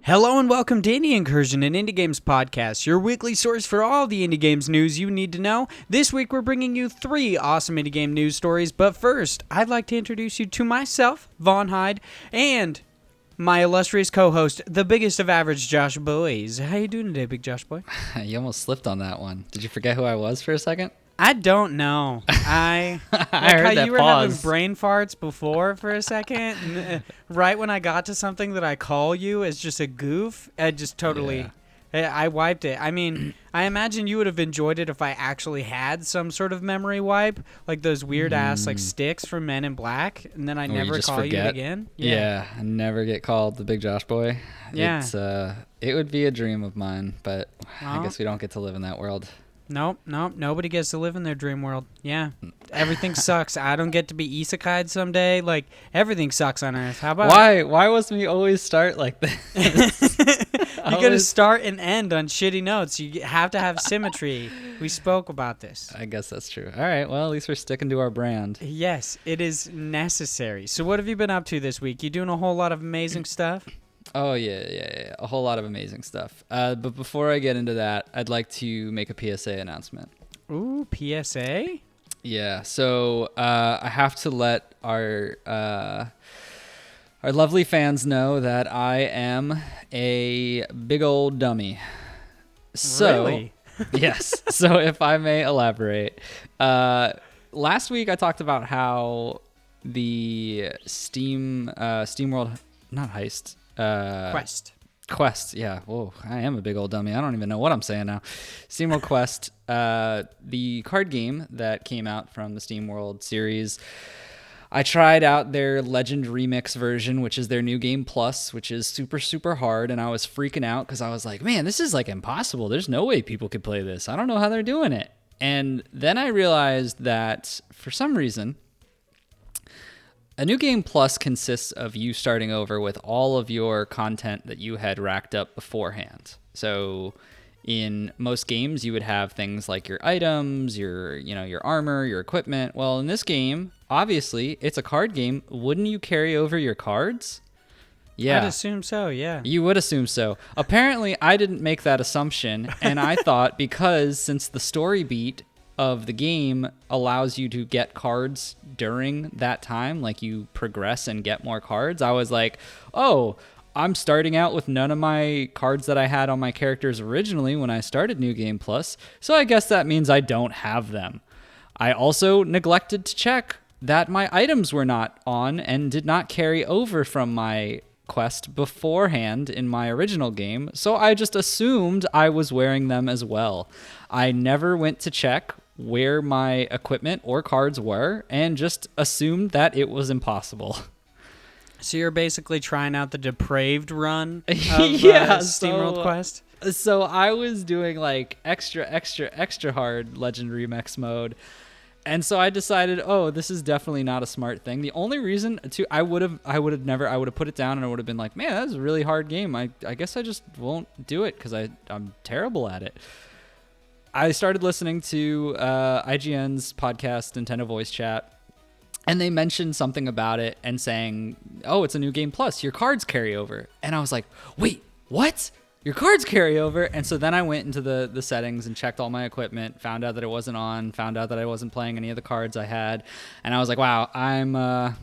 Hello and welcome to Indie Incursion, an indie games podcast, your weekly source for all the indie games news you need to know. This week we're bringing you 3 awesome indie game news stories, but first, I'd like to introduce you to myself, Vaughn Hyde, and my illustrious co-host, the biggest of average Josh Boys. How you doing today, big Josh boy? You almost slipped on that one. Did you forget who I was for a second? I don't know. I I like heard how that you were pause. having brain farts before for a second. And, right when I got to something that I call you as just a goof, I just totally, I wiped it. I mean, I imagine you would have enjoyed it if I actually had some sort of memory wipe, like those weird ass like sticks from Men in Black, and then I Where never just call forget. you again. Yeah, I never get called the big Josh boy. Yeah. It's, it would be a dream of mine, but I Well. guess we don't get to live in that world. Nope. Nobody gets to live in their dream world. Yeah. Everything sucks. I don't get to be isekai'd someday. Like, everything sucks on Earth. How about Why must we always start like this? You got to start and end on shitty notes. You have to have symmetry. We spoke about this. I guess that's true. All right, well, at least we're sticking to our brand. Yes, it is necessary. So what have you been up to this week? You doing a whole lot of amazing stuff? Oh, yeah. A whole lot of amazing stuff. But before I get into that, I'd like to make a PSA announcement. Ooh, PSA? Yeah, so I have to let our lovely fans know that I am a big old dummy. So, Really? Yes. So if I may elaborate, last week I talked about how the SteamWorld, not heist, Quest, yeah. Whoa, I am a big old dummy. I don't even know what I'm saying now. SteamWorld Quest, the card game that came out from the SteamWorld series. I tried out their Legend Remix version, which is their new game plus, which is super, super hard. And I was freaking out because I was like, man, this is like impossible. There's no way people could play this. I don't know how they're doing it. And then I realized that for some reason, a new game plus consists of you starting over with all of your content that you had racked up beforehand. So in most games, you would have things like your items, your armor, your equipment. Well, in this game, obviously, it's a card game. Wouldn't you carry over your cards? Yeah. I'd assume so, yeah. You would assume so. Apparently, I didn't make that assumption, and I thought because since the story beat of the game allows you to get cards during that time, like you progress and get more cards, I was like, oh, I'm starting out with none of my cards that I had on my characters originally when I started New Game Plus, so I guess that means I don't have them. I also neglected to check that my items were not on and did not carry over from my quest beforehand in my original game, so I just assumed I was wearing them as well. I never went to check where my equipment or cards were and just assumed that it was impossible. So you're basically trying out the depraved run of SteamWorld Quest? So I was doing like extra hard Legend Remix mode. And so I decided, oh, this is definitely not a smart thing. The only reason I would have put it down and I would have been like, man, that's a really hard game. I guess I just won't do it because I'm terrible at it. I started listening to IGN's podcast, Nintendo Voice Chat, and they mentioned something about it and saying, oh, it's a new game plus, your cards carry over. And I was like, wait, what? Your cards carry over? And so then I went into the settings and checked all my equipment, found out that it wasn't on, found out that I wasn't playing any of the cards I had. And I was like, wow, I'm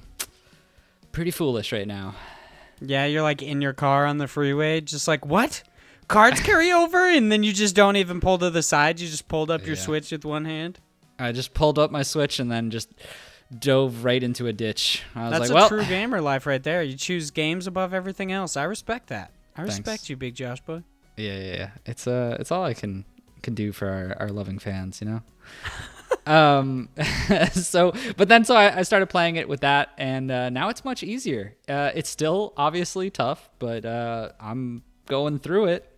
pretty foolish right now. Yeah, you're like in your car on the freeway, just like, what? Cards carry over? And then you just don't even pull to the side. You just pulled up your Switch with one hand? I just pulled up my Switch and then just dove right into a ditch. I was That's like, a true gamer life right there. You choose games above everything else. I respect that. I respect you, big Josh boy. Yeah. It's all I can do for our loving fans, you know? I started playing it with that, and now it's much easier. It's still obviously tough, but I'm going through it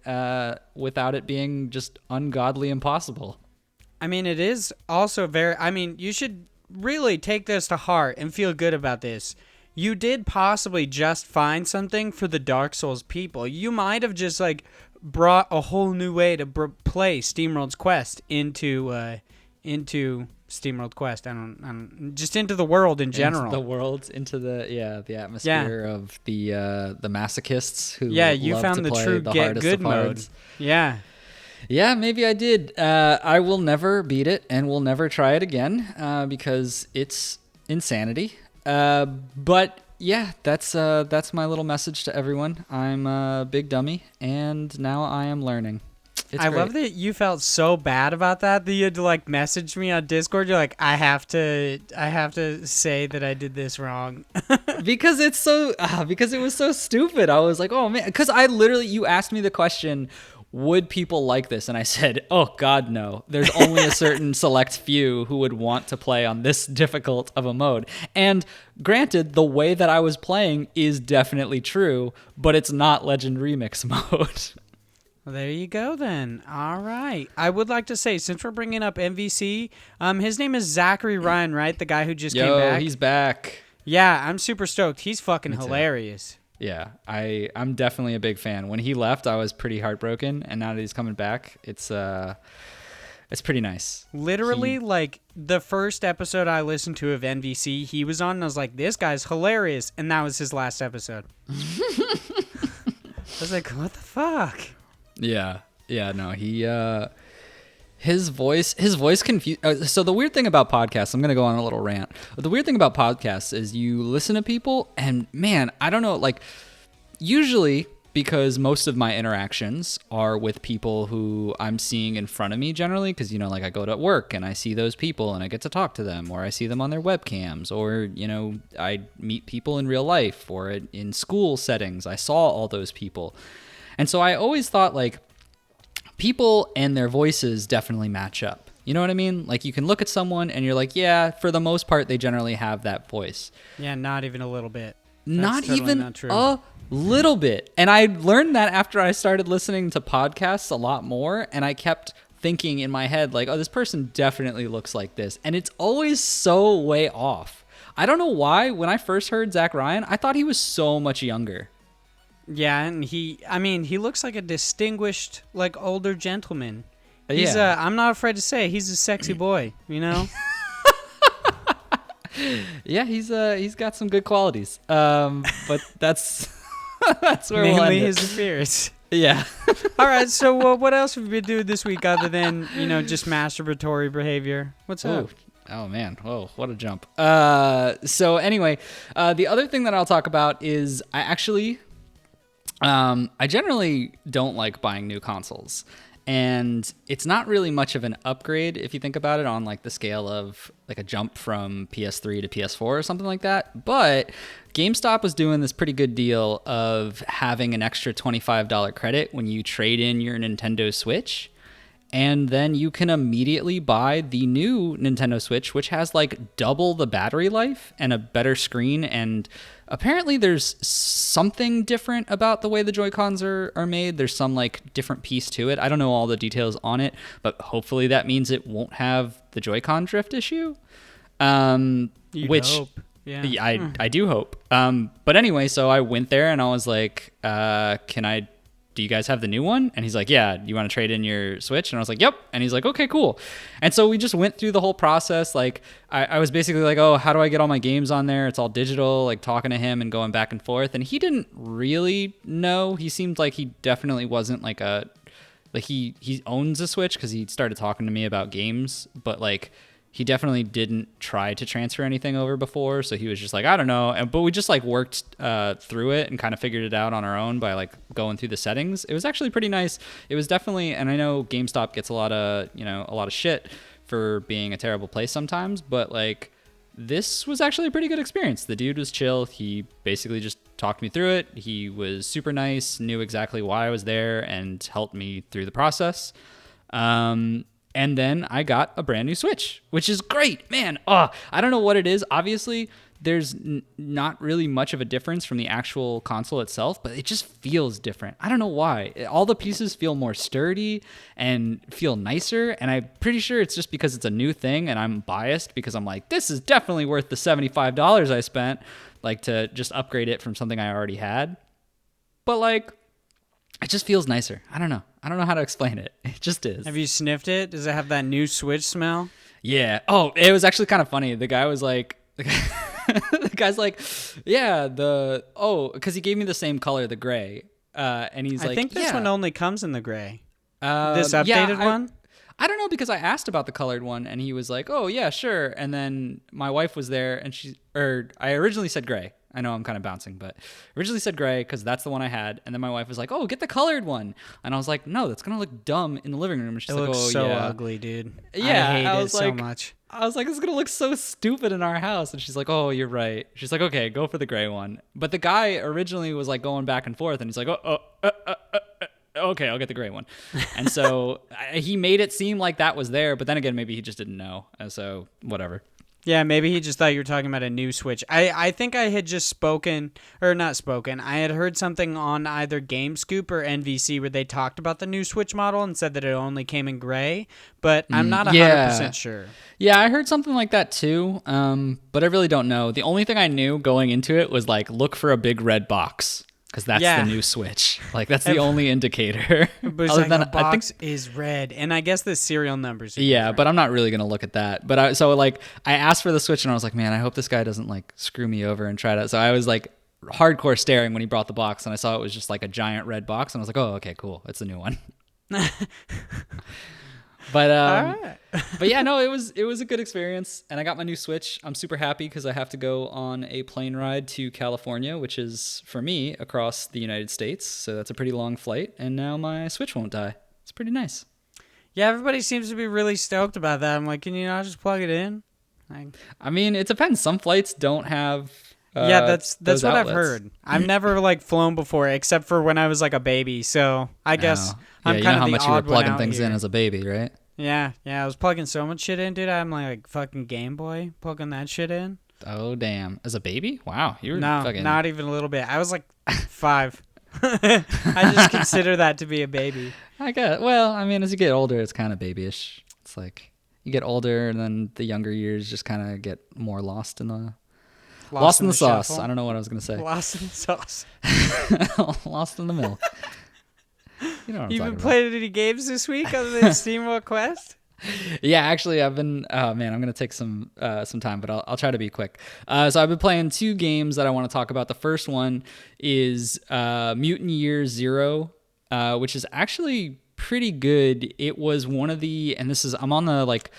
without it being just ungodly impossible. I mean, it is also you should really take this to heart and feel good about this. You did possibly just find something for the Dark Souls people. You might have just like brought a whole new way to play SteamWorld's Quest into SteamWorld Quest. I don't just into the world in general. Into the world, into the atmosphere of the masochists who you love found to the play true the get hardest good of mode. hards. Yeah. Yeah, maybe I did. I will never beat it and will never try it again because it's insanity. But yeah, that's my little message to everyone. I'm a big dummy, and now I am learning. It's great. Love that you felt so bad about that you had to like message me on Discord. You're like, I have to say that I did this wrong. because it was so stupid. I was like, oh man, because you asked me the question, would people like this? And I said, oh God, no. There's only a certain select few who would want to play on this difficult of a mode. And granted, the way that I was playing is definitely true, but it's not Legend Remix mode. Well, there you go then. All right. I would like to say, since we're bringing up MVC, his name is Zachary Ryan, right? The guy who just came back. He's back. Yeah, I'm super stoked. He's fucking hilarious. Yeah, I'm definitely a big fan. When he left, I was pretty heartbroken, and now that he's coming back, it's pretty nice. Literally, like, the first episode I listened to of NVC, he was on, and I was like, this guy's hilarious, and that was his last episode. I was like, what the fuck? Yeah, no, his voice confused. So the weird thing about podcasts, I'm going to go on a little rant. But the weird thing about podcasts is you listen to people and man, I don't know, like usually because most of my interactions are with people who I'm seeing in front of me generally. Cause like I go to work and I see those people and I get to talk to them or I see them on their webcams or, I meet people in real life or in school settings. I saw all those people. And so I always thought like, people and their voices definitely match up. You know what I mean? Like you can look at someone and you're like, yeah, for the most part, they generally have that voice. Yeah, not even a little bit. Not even a little bit. And I learned that after I started listening to podcasts a lot more. And I kept thinking in my head, like, oh, this person definitely looks like this. And it's always so way off. I don't know why. When I first heard Zach Ryan, I thought he was so much younger. Yeah, and he looks like a distinguished, like, older gentleman. He's yeah. I'm not afraid to say, he's a sexy boy, Yeah, he's got some good qualities. But that's where mainly we'll end his it. appearance. Yeah. All right, so what else have you been doing this week other than, just masturbatory behavior? What's up? Oh man, whoa, what a jump. So anyway, the other thing that I'll talk about is I generally don't like buying new consoles, and it's not really much of an upgrade if you think about it on like the scale of like a jump from PS3 to PS4 or something like that. But GameStop was doing this pretty good deal of having an extra $25 credit when you trade in your Nintendo Switch. And then you can immediately buy the new Nintendo Switch, which has like double the battery life and a better screen. And apparently there's something different about the way the Joy-Cons are made. There's some like different piece to it. I don't know all the details on it, but hopefully that means it won't have the Joy-Con drift issue. Which hope. Yeah. I do hope. But anyway, so I went there and I was like, do you guys have the new one? And he's like, yeah, you want to trade in your Switch? And I was like, yep. And he's like, okay, cool. And so we just went through the whole process. Like I was basically like, oh, how do I get all my games on there? It's all digital, like talking to him and going back and forth. And he didn't really know. He seemed like he definitely wasn't like he owns a Switch because he started talking to me about games, but like, he definitely didn't try to transfer anything over before, so he was just like, I don't know. But we just like worked through it and kind of figured it out on our own by like going through the settings. It was actually pretty nice. It was definitely, and I know GameStop gets a lot of shit for being a terrible place sometimes, but like this was actually a pretty good experience. The dude was chill. He basically just talked me through it. He was super nice, knew exactly why I was there, and helped me through the process. And then I got a brand new Switch, which is great, man. I don't know what it is. Obviously, there's not really much of a difference from the actual console itself, but it just feels different. I don't know why. All the pieces feel more sturdy and feel nicer, and I'm pretty sure it's just because it's a new thing, and I'm biased because I'm like, this is definitely worth the $75 I spent, like to just upgrade it from something I already had. But like, it just feels nicer. I don't know how to explain it. It just is. Have you sniffed it? Does it have that new Switch smell? Yeah. Oh, it was actually kind of funny. The guy was like, the guy's like, yeah, because he gave me the same color, the gray. And he's like, I think this yeah. one only comes in the gray. This updated one? I don't know, because I asked about the colored one and he was like, oh yeah, sure. And then my wife was there and I originally said gray. I know I'm kind of bouncing, but originally said gray because that's the one I had. And then my wife was like, oh, get the colored one. And I was like, no, that's going to look dumb in the living room. And she's It like, looks oh, so yeah. ugly, dude. Yeah. I hate I it was so like, much. I was like, this is going to look so stupid in our house. And she's like, oh, you're right. She's like, okay, go for the gray one. But the guy originally was like going back and forth and he's like, okay, I'll get the gray one. And so he made it seem like that was there, but then again, maybe he just didn't know. And so whatever. Yeah, maybe he just thought you were talking about a new Switch. I think I had just I had heard something on either GameScoop or NVC where they talked about the new Switch model and said that it only came in gray, but I'm not 100% sure. Yeah, I heard something like that too, but I really don't know. The only thing I knew going into it was like, look for a big red box. Because that's the new Switch. Like, that's the only indicator. But it's like the box is red. And I guess the serial numbers are different. But I'm not really going to look at that. But I asked for the Switch, and I was like, man, I hope this guy doesn't, like, screw me over and try to... So I was, like, hardcore staring when he brought the box, and I saw it was just, like, a giant red box, and I was like, oh, okay, cool. It's a new one. But all right. But yeah, no, it was a good experience, and I got my new Switch. I'm super happy because I have to go on a plane ride to California, which is for me across the United States. So that's a pretty long flight, and now my Switch won't die. It's pretty nice. Yeah, everybody seems to be really stoked about that. I'm like, can you not just plug it in? I mean, it depends. Some flights don't have. Yeah, that's what outlets. I've heard. I've never like flown before, except for when I was like a baby. So I guess I'm kind of the odd one out here. You know how much you were plugging things in as a baby, right? Yeah, I was plugging so much shit in, dude. I'm like fucking Game Boy plugging that shit in. Oh damn! As a baby? Wow, you were not even a little bit. I was like 5. I just consider that to be a baby. I guess. Well, I mean, as you get older, it's kind of babyish. It's like you get older, and then the younger years just kind of get more lost in the sauce. Shuffle. I don't know what I was gonna say. Lost in the sauce. Lost in the milk. You know what I'm You've talking been playing any games this week other than SteamWorld Quest? Yeah, actually, I've been. Oh man, I'm gonna take some time, but I'll try to be quick. So I've been playing 2 games that I want to talk about. The first one is Mutant Year Zero, which is actually pretty good. It was one of the, and I'm on the like.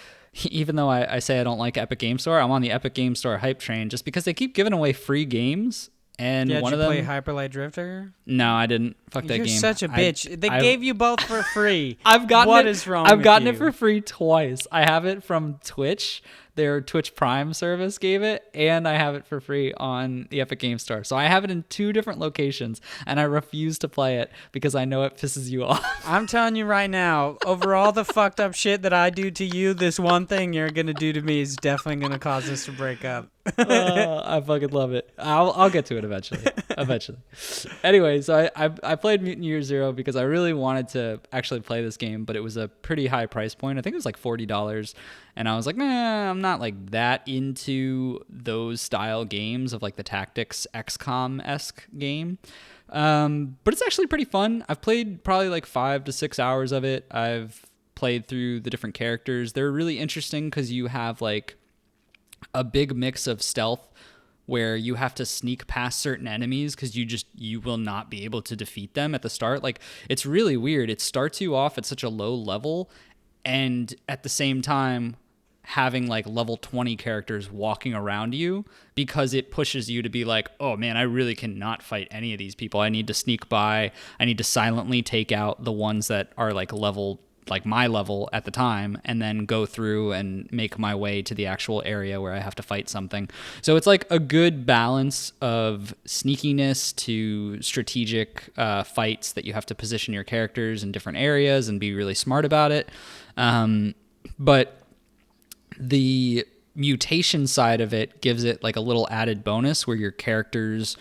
Even though I say I don't like Epic Game Store, I'm on the Epic Game Store hype train just because they keep giving away free games. And one of them. Did you play Hyper Light Drifter? No, I didn't. Fuck that game. You're such a bitch. They gave you both for free. I've gotten what it. Is wrong I've with gotten you? it for free twice. I have it from Twitch. Their Twitch Prime service gave it, and I have it for free on the Epic Game Store. So I have it in 2 different locations, and I refuse to play it because I know it pisses you off. I'm telling you right now, over all the fucked up shit that I do to you, this one thing you're gonna do to me is definitely gonna cause us to break up. I fucking love it. I'll get to it eventually. Anyway, so I played Mutant Year Zero because I really wanted to actually play this game, but it was a pretty high price point. I think it was like $40. And I was like, nah, I'm not like that into those style games of like the Tactics XCOM-esque game. But it's actually pretty fun. I've played probably like 5 to 6 hours of it. I've played through the different characters. They're really interesting because you have like a big mix of stealth where you have to sneak past certain enemies because you will not be able to defeat them at the start. Like, it's really weird. It starts you off at such a low level, and at the same time having like level 20 characters walking around you because it pushes you to be like, oh man, I really cannot fight any of these people. I need to sneak by. I need to silently take out the ones that are like my level at the time, and then go through and make my way to the actual area where I have to fight something. So it's like a good balance of sneakiness to strategic fights that you have to position your characters in different areas and be really smart about it. But the mutation side of it gives it like a little added bonus where your characters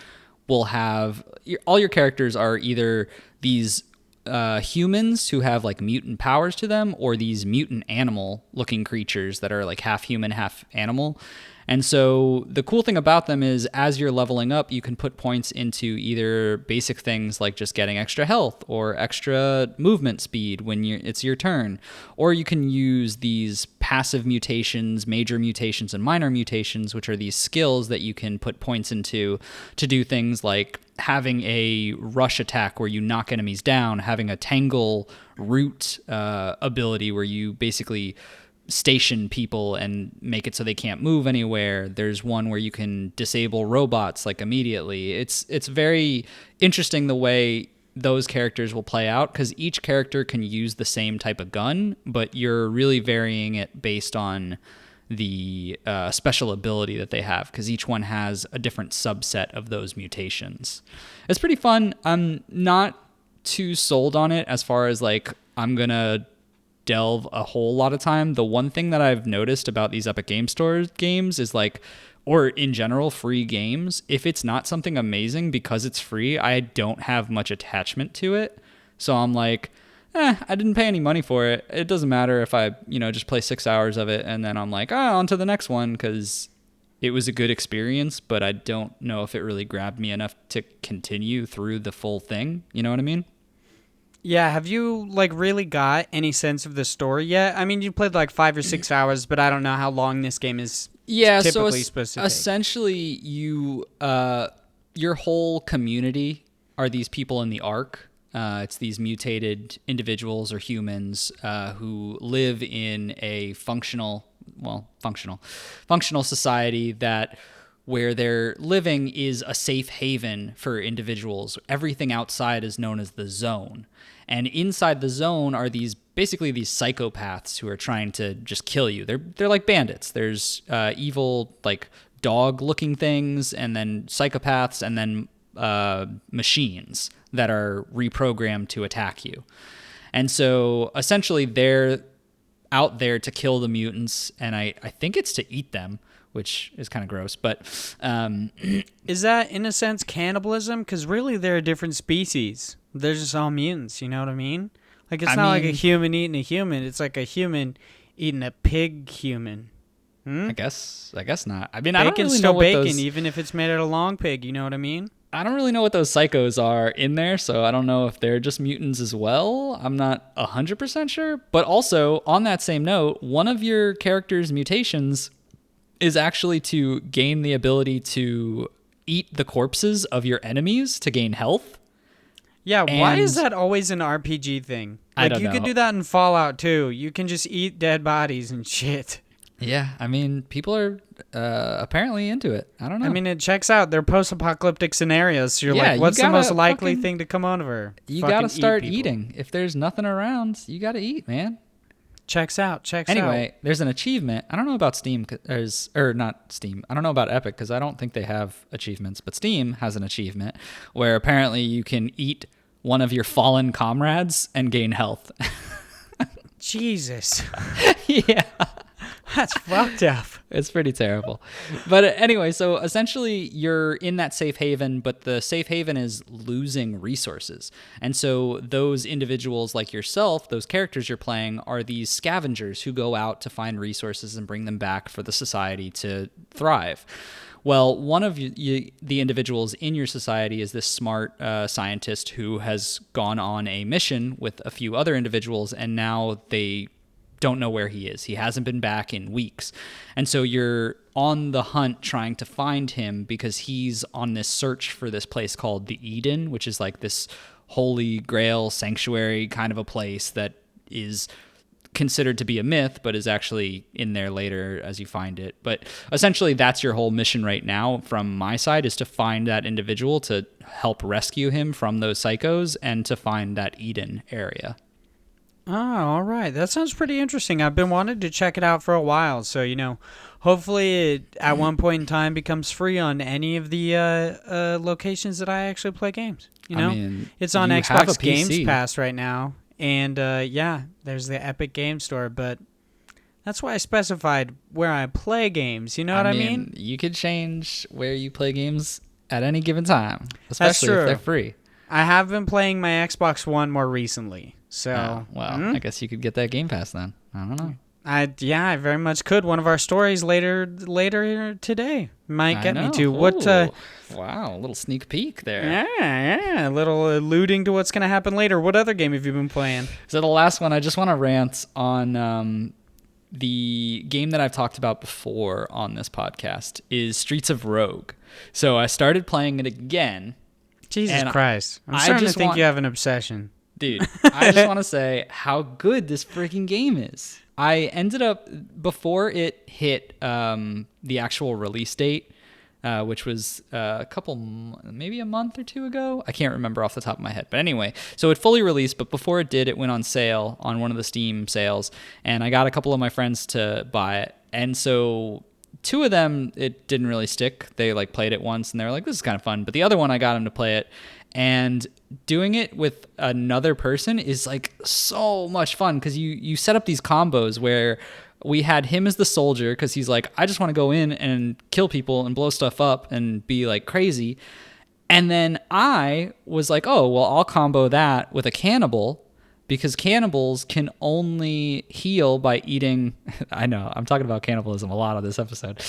will have, all your characters are either these humans who have like mutant powers to them, or these mutant animal looking creatures that are like half human, half animal. And so the cool thing about them is as you're leveling up, you can put points into either basic things like just getting extra health or extra movement speed when it's your turn, or you can use these passive mutations, major mutations, and minor mutations, which are these skills that you can put points into to do things like having a rush attack where you knock enemies down, having a tangle root ability where you basically station people and make it so they can't move anywhere. There's one where you can disable robots like immediately. It's very interesting the way those characters will play out, because each character can use the same type of gun, but you're really varying it based on the special ability that they have, because each one has a different subset of those mutations. It's pretty fun. I'm not too sold on it as far as like I'm gonna delve a whole lot of time. The one thing that I've noticed about these Epic Game Store games is like, or in general free games, if it's not something amazing because it's free, I don't have much attachment to it. So I'm like, I didn't pay any money for it. It doesn't matter if I, just play 6 hours of it and then I'm like, on to the next one, because it was a good experience, but I don't know if it really grabbed me enough to continue through the full thing. You know what I mean? Yeah, have you like really got any sense of the story yet? I mean, you played like 5 or 6 hours, but I don't know how long this game is typically supposed to take. Essentially, your whole community are these people in the Ark. It's these mutated individuals or humans who live in a functional society that where they're living is a safe haven for individuals. Everything outside is known as the zone. And inside the zone are basically these psychopaths who are trying to just kill you. They're like bandits. There's evil like dog-looking things, and then psychopaths, and then machines that are reprogrammed to attack you. And so essentially they're out there to kill the mutants, and I think it's to eat them, which is kind of gross. But is that, in a sense, cannibalism? Because really they're a different species. They're just all mutants, you know what I mean? Like, it's not like a human eating a human. It's like a human eating a pig human. I guess not. I mean, bacon's I don't really still know what bacon, those, even if it's made out of long pig, you know what I mean? I don't really know what those psychos are in there, so I don't know if they're just mutants as well. I'm not 100% sure. But also, on that same note, one of your character's mutations is actually to gain the ability to eat the corpses of your enemies to gain health. Yeah, why is that always an RPG thing? Like, I don't know. You could do that in Fallout too. You can just eat dead bodies and shit. Yeah, I mean, people are apparently into it. I don't know. I mean, it checks out. They're post-apocalyptic scenarios. So you're like, what's the most likely thing to come over? You got to start eating. If there's nothing around, you got to eat, man. Checks out. Anyway, there's an achievement. I don't know about Steam, or not Steam. I don't know about Epic, because I don't think they have achievements. But Steam has an achievement where apparently you can eat one of your fallen comrades and gain health. Jesus. Yeah. That's fucked up. It's pretty terrible. But anyway, so essentially you're in that safe haven, but the safe haven is losing resources. And so those individuals like yourself, those characters you're playing, are these scavengers who go out to find resources and bring them back for the society to thrive. Well, one of the individuals in your society is this smart scientist who has gone on a mission with a few other individuals, and now they don't know where he is. He hasn't been back in weeks. And so you're on the hunt trying to find him, because he's on this search for this place called the Eden, which is like this holy grail sanctuary kind of a place that is considered to be a myth, but is actually in there later as you find it. But essentially that's your whole mission right now from my side, is to find that individual, to help rescue him from those psychos, and to find that Eden area. Oh, all right. That sounds pretty interesting. I've been wanting to check it out for a while. So, hopefully it at one point in time becomes free on any of the locations that I actually play games. I mean, it's on Xbox Games Pass right now. And there's the Epic Game Store. But that's why I specified where I play games. You know what I mean? You could change where you play games at any given time, especially if they're free. I have been playing my Xbox One more recently. So, I guess you could get that Game Pass then. I don't know. I very much could. One of our stories later today might get me to. What? Wow, a little sneak peek there. Yeah, a little alluding to what's going to happen later. What other game have you been playing? So the last one, I just want to rant on the game that I've talked about before on this podcast is Streets of Rogue. So I started playing it again. Jesus Christ. I'm starting to think you have an obsession. Dude, I just want to say how good this freaking game is. I ended up, before it hit the actual release date, which was maybe a month or two ago. I can't remember off the top of my head. But anyway, so it fully released, but before it did, it went on sale on one of the Steam sales, and I got a couple of my friends to buy it. And so two of them, it didn't really stick. They like played it once, and they were like, this is kind of fun. But the other one, I got him to play it. And doing it with another person is like so much fun because you set up these combos where we had him as the soldier because he's like, I just want to go in and kill people and blow stuff up and be like crazy. And then I was like, oh, well, I'll combo that with a cannibal because cannibals can only heal by eating. I know, I'm talking about cannibalism a lot on this episode.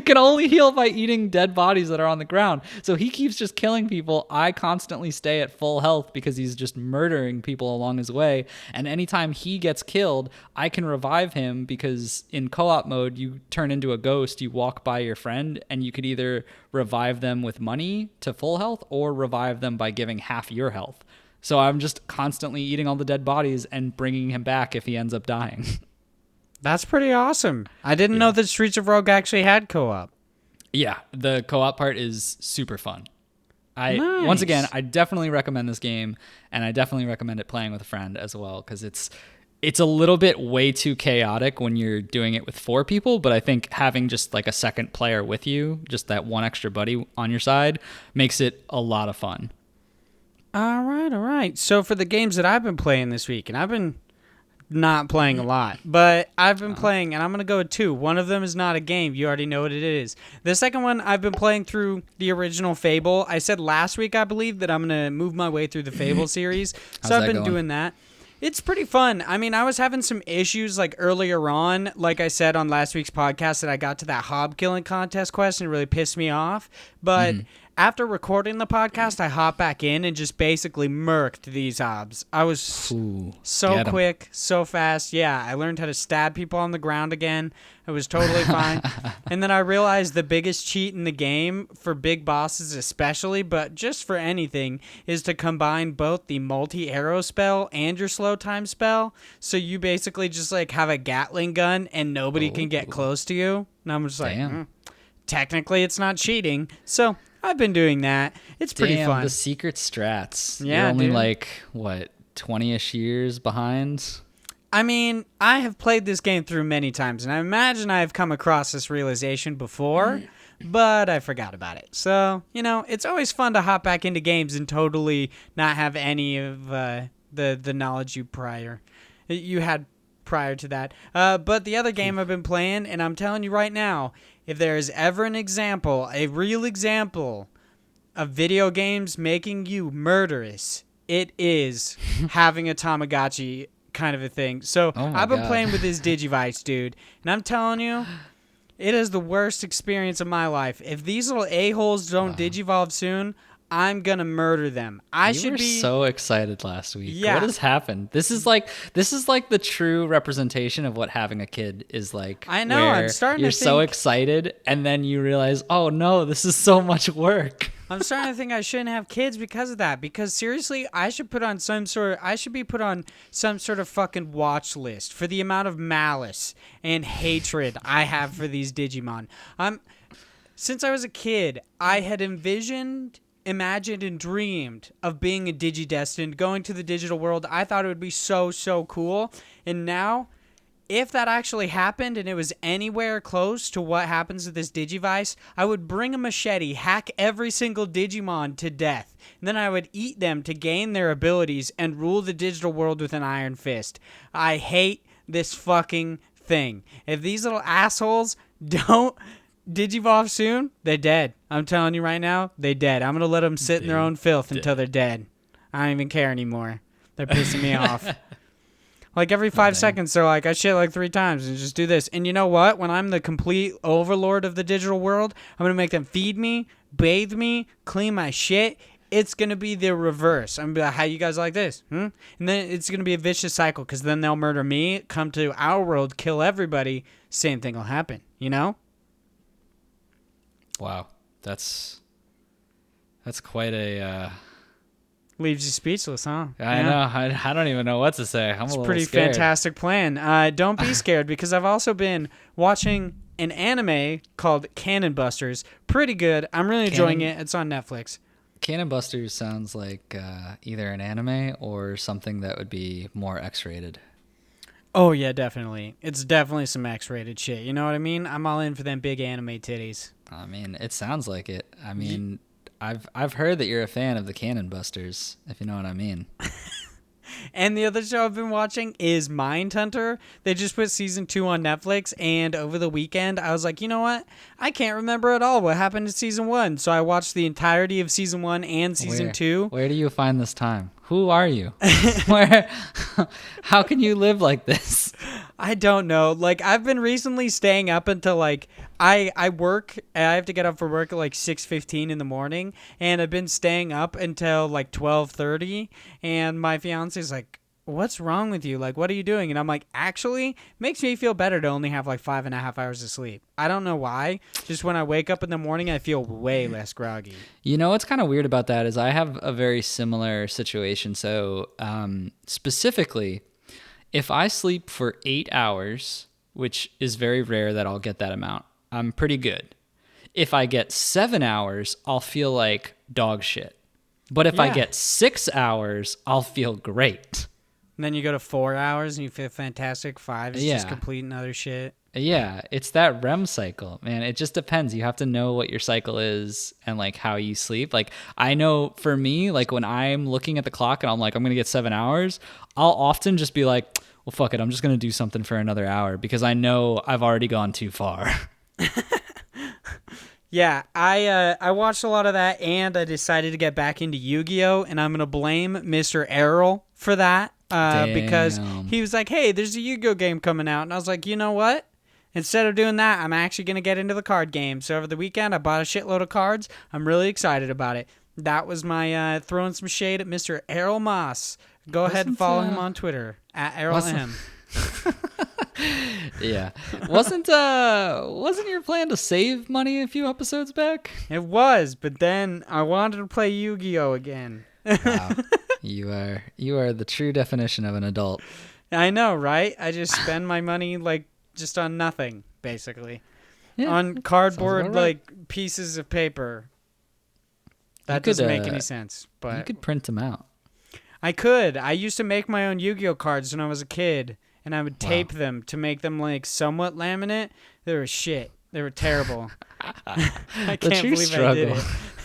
Can only heal by eating dead bodies that are on the ground. So he keeps just killing people. I constantly stay at full health because he's just murdering people along his way. And anytime he gets killed, I can revive him because in co-op mode, you turn into a ghost. You walk by your friend and you could either revive them with money to full health or revive them by giving half your health. So I'm just constantly eating all the dead bodies and bringing him back if he ends up dying. That's pretty awesome. I didn't know that Streets of Rogue actually had co-op. Yeah, the co-op part is super fun. Nice. Once again, I definitely recommend this game, and I definitely recommend it playing with a friend as well, because it's a little bit way too chaotic when you're doing it with 4 people, but I think having just like a second player with you, just that one extra buddy on your side, makes it a lot of fun. All right. So for the games that I've been playing this week, and I've been not playing a lot, but I've been playing, and I'm going to go with 2. One of them is not a game. You already know what it is. The second one, I've been playing through the original Fable. I said last week, I believe, that I'm going to move my way through the Fable series. So I've been doing that. It's pretty fun. I mean, I was having some issues like earlier on, like I said on last week's podcast, that I got to that hob killing contest quest and it really pissed me off. But after recording the podcast, I hopped back in and just basically murked these hobs. I was so quick, so fast. Yeah, I learned how to stab people on the ground again. It was totally fine. And then I realized the biggest cheat in the game, for big bosses especially, but just for anything, is to combine both the multi-arrow spell and your slow time spell. So you basically just like have a Gatling gun and nobody can get close to you. And I'm just like, technically it's not cheating. So I've been doing that. It's pretty fun. The secret strats. Yeah, you're only dude. like, what, 20-ish years behind? I mean, I have played this game through many times, and I imagine I have come across this realization before, but I forgot about it. So, it's always fun to hop back into games and totally not have any of the knowledge you had prior to that. But the other game I've been playing, and I'm telling you right now, if there is ever an example, a real example of video games making you murderous, it is having a Tamagotchi kind of a thing. So I've been playing with this Digivice, dude, and I'm telling you, it is the worst experience of my life. If these little a-holes don't digivolve soon, I'm gonna murder them. You were so excited last week. Yeah. What has happened? This is like the true representation of what having a kid is like. I know. I'm starting to think, so excited, and then you realize, oh no, this is so much work. I'm starting to think I shouldn't have kids because of that. Because seriously, I should be put on some sort of fucking watch list for the amount of malice and hatred I have for these Digimon. Since I was a kid, I had imagined and dreamed of being a Digidestined, going to the digital world. I thought it would be so cool. And now, if that actually happened and it was anywhere close to what happens with this Digivice, I would bring a machete, hack every single Digimon to death, and then I would eat them to gain their abilities and rule the digital world with an iron fist. I hate this fucking thing. If these little assholes don't Digivolve soon, they're dead. I'm telling you right now, they're dead. I'm going to let them sit in their own filth until they're dead. I don't even care anymore. They're pissing me off. Like every 5 seconds, they're like, I shit like 3 times and just do this. And you know what? When I'm the complete overlord of the digital world, I'm going to make them feed me, bathe me, clean my shit. It's going to be the reverse. I'm going to be like, how you guys like this? And then it's going to be a vicious cycle because then they'll murder me, come to our world, kill everybody. Same thing will happen, you know? Wow. That's quite a... Leaves you speechless, huh? I know. I don't even know what to say. It's a pretty fantastic plan. Don't be scared because I've also been watching an anime called Cannon Busters. Pretty good. I'm really enjoying it. It's on Netflix. Cannon Busters sounds like either an anime or something that would be more X-rated. Oh, yeah, definitely. It's definitely some X-rated shit. You know what I mean? I'm all in for them big anime titties. I mean, it sounds like it. I mean... I've heard that you're a fan of the Cannon Busters, if you know what I mean. And the other show I've been watching is Mindhunter. They just put season 2 on Netflix, and over the weekend, I was like, you know what? I can't remember at all what happened in season 1. So I watched the entirety of season 1 and season 2. Where do you find this time? Who are you? How can you live like this? I don't know. Like, I've been recently staying up until, like, I work. I have to get up for work at, like, 6:15 in the morning. And I've been staying up until, like, 12:30. And my fiance's like, what's wrong with you? Like, what are you doing? And I'm like, actually, makes me feel better to only have, like, 5.5 hours of sleep. I don't know why. Just when I wake up in the morning, I feel way less groggy. You know what's kind of weird about that is I have a very similar situation. So, specifically... if I sleep for 8 hours, which is very rare that I'll get that amount, I'm pretty good. If I get 7 hours, I'll feel like dog shit. But if I get 6 hours, I'll feel great. And then you go to 4 hours and you feel fantastic. 5 is just completing other shit. Yeah, it's that REM cycle, man. It just depends. You have to know what your cycle is and like how you sleep. Like I know for me, like when I'm looking at the clock and I'm like, I'm going to get 7 hours, I'll often just be like, well, fuck it. I'm just going to do something for another hour because I know I've already gone too far. Yeah, I watched a lot of that and I decided to get back into Yu-Gi-Oh! And I'm going to blame Mr. Errol for that because he was like, hey, there's a Yu-Gi-Oh! Game coming out. And I was like, you know what? Instead of doing that, I'm actually going to get into the card game. So over the weekend, I bought a shitload of cards. I'm really excited about it. That was my throwing some shade at Mr. Errol Moss. Go ahead and follow him on Twitter, at ErrolM. Yeah. Wasn't your plan to save money a few episodes back? It was, but then I wanted to play Yu-Gi-Oh! Again. Wow. You are the true definition of an adult. I know, right? I just spend my money like just on nothing, basically. Yeah, on cardboard right. Like pieces of paper. That doesn't make any sense. But you could print them out. I could. I used to make my own Yu-Gi-Oh! Cards when I was a kid, and I would tape them to make them like somewhat laminate. They were shit. They were terrible. I can't believe struggle.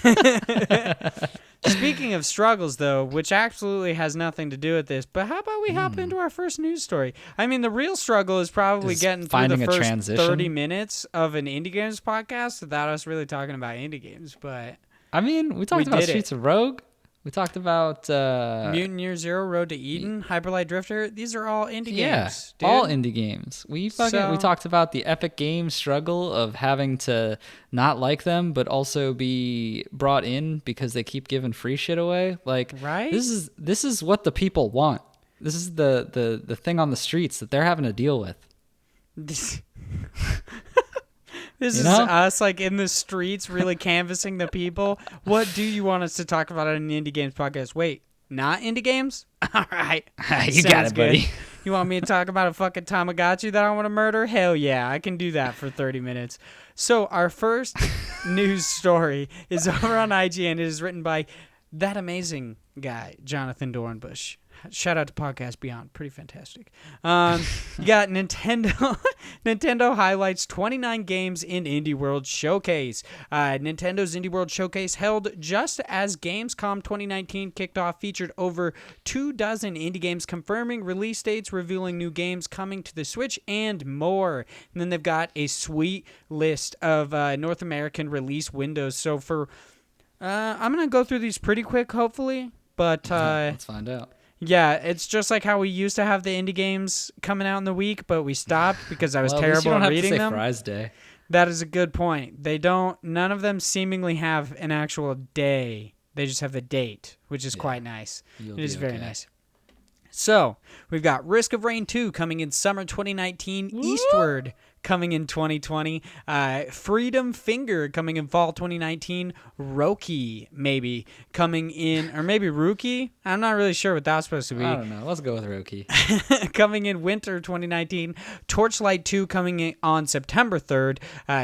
I did it. Speaking of struggles, though, which absolutely has nothing to do with this, but how about we hop into our first news story? I mean, the real struggle is probably getting through the first 30 minutes of an Indie Games podcast without us really talking about indie games, but... I mean, we talked about Streets of Rogue. We talked about... Mutant Year Zero, Road to Eden, Hyperlight Drifter. These are all indie games, dude. All indie games. We talked about the Epic Games struggle of having to not like them, but also be brought in because they keep giving free shit away. Like, right? This is what the people want. This is the thing on the streets that they're having to deal with. This is us, like, in the streets, really canvassing the people. What do you want us to talk about on an Indie Games podcast? Wait, not indie games? All right. You got it, buddy. Good. You want me to talk about a fucking Tamagotchi that I want to murder? Hell yeah, I can do that for 30 minutes. So our first news story is over on IGN. It is written by that amazing guy, Jonathan Dornbush. Shout out to Podcast Beyond. Pretty fantastic. You got Nintendo. Nintendo highlights 29 games in Indie World Showcase. Nintendo's Indie World Showcase, held just as Gamescom 2019 kicked off, featured over 24 indie games, confirming release dates, revealing new games coming to the Switch, and more. And then they've got a sweet list of North American release windows. So for... I'm going to go through these pretty quick, hopefully. But let's find out. Yeah, it's just like how we used to have the indie games coming out in the week, but we stopped because I was Well, at least you terrible don't at have to reading say them. Fries Day. That is a good point. None of them seemingly have an actual day. They just have the date, which is quite nice. You'll It is be very okay. nice. So, we've got Risk of Rain 2 coming in summer 2019, Eastward coming in 2020, Freedom Finger coming in fall 2019, Roki maybe coming in, or maybe Rookie. I'm not really sure what that's supposed to be. I don't know. Let's go with Roki. Coming in winter 2019, Torchlight 2 coming in on September 3rd,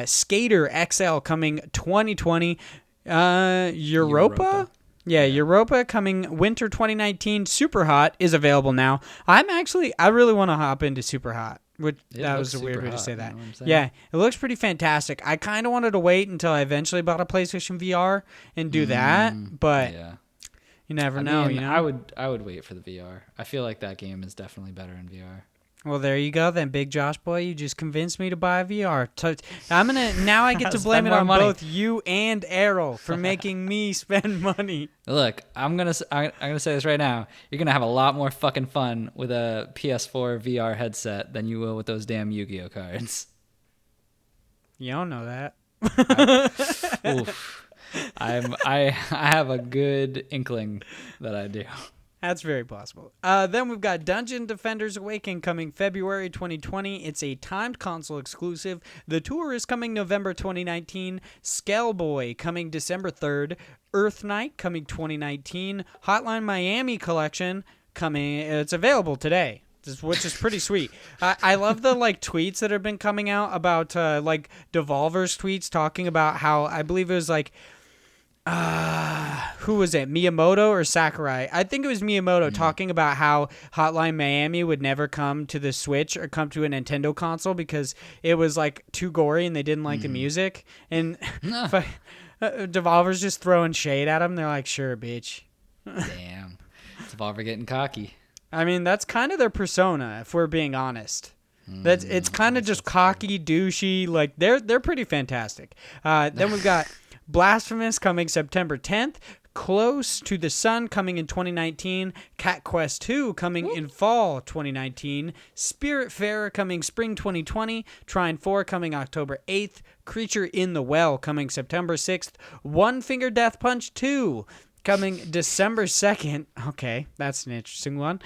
Skater XL coming 2020, Europa? Yeah, Europa coming winter 2019. Super Hot is available now. I really want to hop into Super Hot. That was a weird way to say that. Yeah, it looks pretty fantastic. I kind of wanted to wait until I eventually bought a PlayStation VR and do that, but you never know. I would wait for the VR. I feel like that game is definitely better in VR. Well, there you go then, Big Josh boy. You just convinced me to buy a VR. Now I get to blame it on both you and Errol for making me spend money. Look, I'm gonna say this right now. You're gonna have a lot more fucking fun with a PS4 VR headset than you will with those damn Yu-Gi-Oh cards. You don't know that. Oof. I have a good inkling that I do. That's very possible. Then we've got Dungeon Defenders Awaken coming February 2020. It's a timed console exclusive. The Tour is coming November 2019. Skellboy coming December 3rd. Earth Knight coming 2019. Hotline Miami collection coming. It's available today, which is pretty sweet. I love the tweets that have been coming out about Devolver's tweets talking about how I believe it was who was it? Miyamoto or Sakurai? I think it was Miyamoto talking about how Hotline Miami would never come to the Switch or come to a Nintendo console because it was too gory and they didn't like the music. And Devolver's just throwing shade at them. They're like, sure, bitch. Damn. Devolver getting cocky. I mean, that's kind of their persona, if we're being honest. It's kind of just cocky, douchey. They're pretty fantastic. Then we've got Blasphemous coming September 10th. Close to the Sun coming in 2019. Cat Quest 2 coming in fall 2019. Spiritfarer coming spring 2020. Trine 4 coming October 8th. Creature in the Well coming September 6th. One Finger Death Punch 2 coming December 2nd. Okay, that's an interesting one.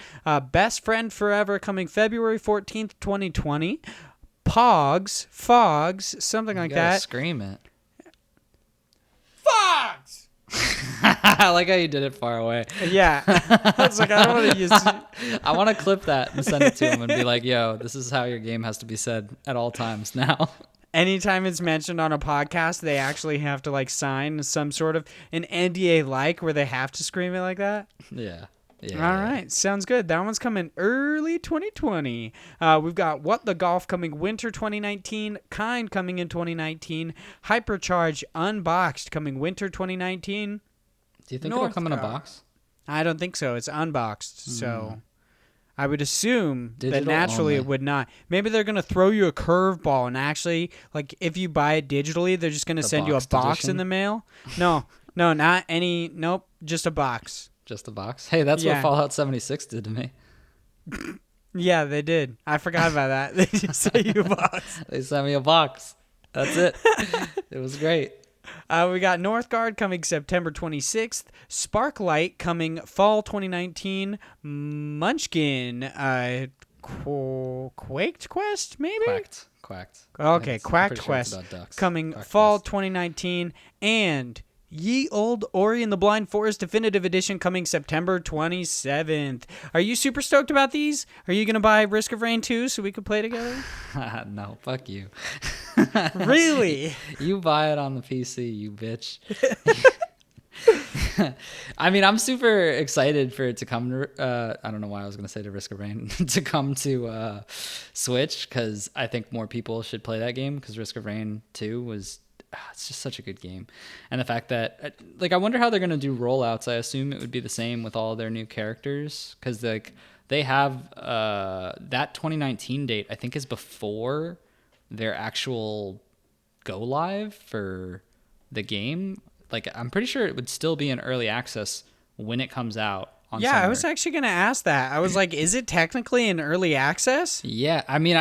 Best Friend Forever coming February 14th, 2020. Fogs, something like that. Scream it. Fogs! I like how you did it far away. Yeah. I was like, I don't want to use I want to clip that and send it to him and be like, yo, this is how your game has to be said at all times now. Anytime it's mentioned on a podcast, they actually have to sign some sort of an NDA where they have to scream it like that. Yeah. All right. Sounds good. That one's coming early 2020. We've got What the Golf coming winter 2019. Kind coming in 2019. Hypercharge Unboxed coming winter 2019. Do you think it'll come in a box? I don't think so. It's unboxed. So I would assume Digital that naturally only. it would not. Maybe they're going to throw you a curveball and actually, if you buy it digitally, they're just going to send you a box in the mail. No, not any. Nope. Just a box. Just a box? Hey, that's what Fallout 76 did to me. Yeah, they did. I forgot about that. They just sent you a box. They sent me a box. That's it. It was great. We got Northgard coming September 26th. Sparklight coming fall 2019. Munchkin. Quaked Quest, maybe? Quacked. Okay, Quacked Quest coming fall 2019. And Ye Old Ori and the Blind Forest Definitive Edition coming September 27th. Are you super stoked about these? Are you going to buy Risk of Rain 2 so we could play together? No, fuck you. Really? You buy it on the PC, you bitch. I mean, I'm super excited for it to come to, I don't know why I was going to say to Risk of Rain, to come to Switch, because I think more people should play that game, because Risk of Rain 2 was... it's just such a good game. And the fact that I wonder how they're going to do rollouts. I assume it would be the same with all their new characters, because they have that 2019 date I think is before their actual go live for the game. I'm pretty sure it would still be in early access when it comes out, Yeah, Summer. I was actually going to ask that. I was like, is it technically in early access? Yeah, I mean,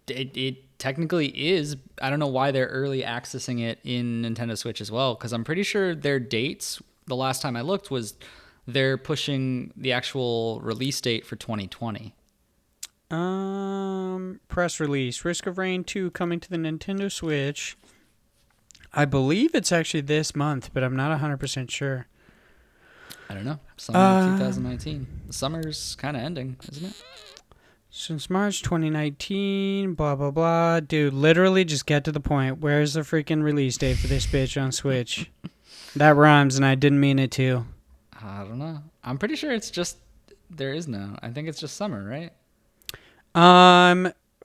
it technically is. I don't know why they're early accessing it in Nintendo Switch as well, because I'm pretty sure their dates, the last time I looked, was they're pushing the actual release date for 2020. Press release. Risk of Rain 2 coming to the Nintendo Switch. I believe it's actually this month, but I'm not 100% sure. I don't know. Summer 2019. The summer's kind of ending, isn't it? Since March 2019, blah, blah, blah. Dude, literally just get to the point. Where's the freaking release date for this bitch on Switch? That rhymes, and I didn't mean it to. I don't know. I'm pretty sure it's just, there is no. I think it's just summer, right?